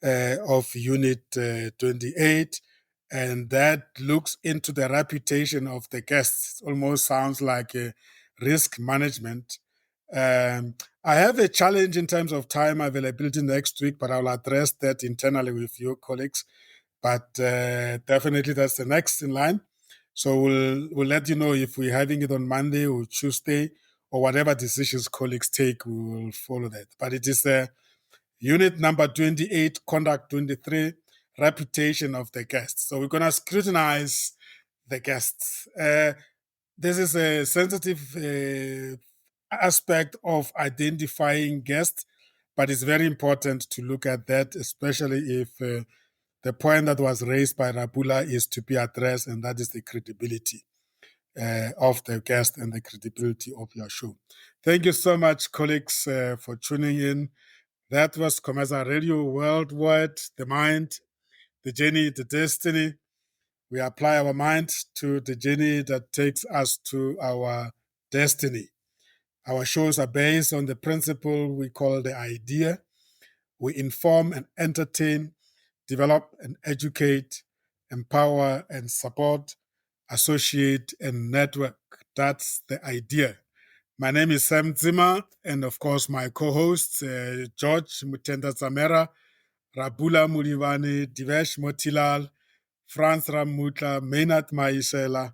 Speaker 1: of Unit 28, and that looks into the reputation of the guests. It almost sounds like risk management. I have a challenge in terms of time availability next week, but I'll address that internally with your colleagues. But definitely that's the next in line. So we'll let you know if we're having it on Monday or Tuesday or whatever decisions colleagues take, we will follow that. But it is unit number 28, conduct 23, reputation of the guests. So we're going to scrutinize the guests. This is a sensitive aspect of identifying guests, but it's very important to look at that, especially if the point that was raised by Rapula is to be addressed, and that is the credibility of the guest and the credibility of your show. Thank you so much, colleagues, for tuning in. That was Comesa Radio Worldwide, the mind, the journey, the destiny. We apply our mind to the journey that takes us to our destiny. Our shows are based on the principle we call the idea. We inform and entertain, develop and educate, empower and support, associate and network. That's the idea. My name is Sam Zimmer, and of course, my co hosts, George Mutenda Zamera, Rabula Mulivani, Divesh Motilal, Franz Ramutla, Maynard Maisela,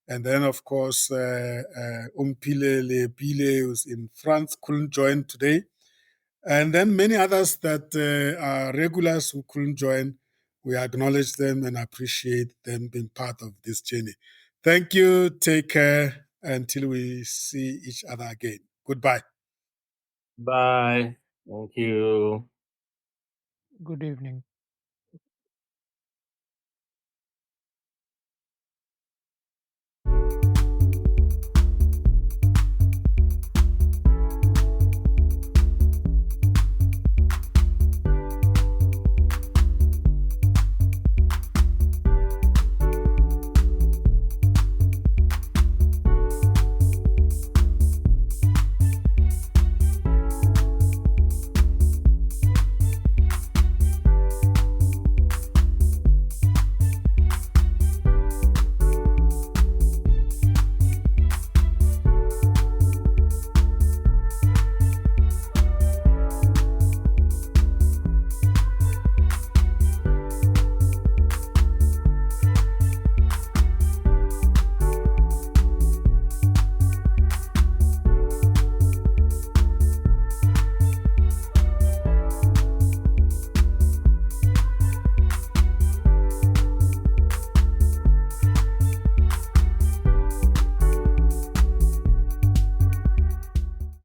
Speaker 1: and then, of course, Umpile Lebile, who's in France, couldn't join today. And then many others that are regulars who couldn't join. We acknowledge them and appreciate them being part of this journey. Thank you. Take care until we see each other again. Goodbye.
Speaker 2: Bye. Thank you.
Speaker 4: Good evening.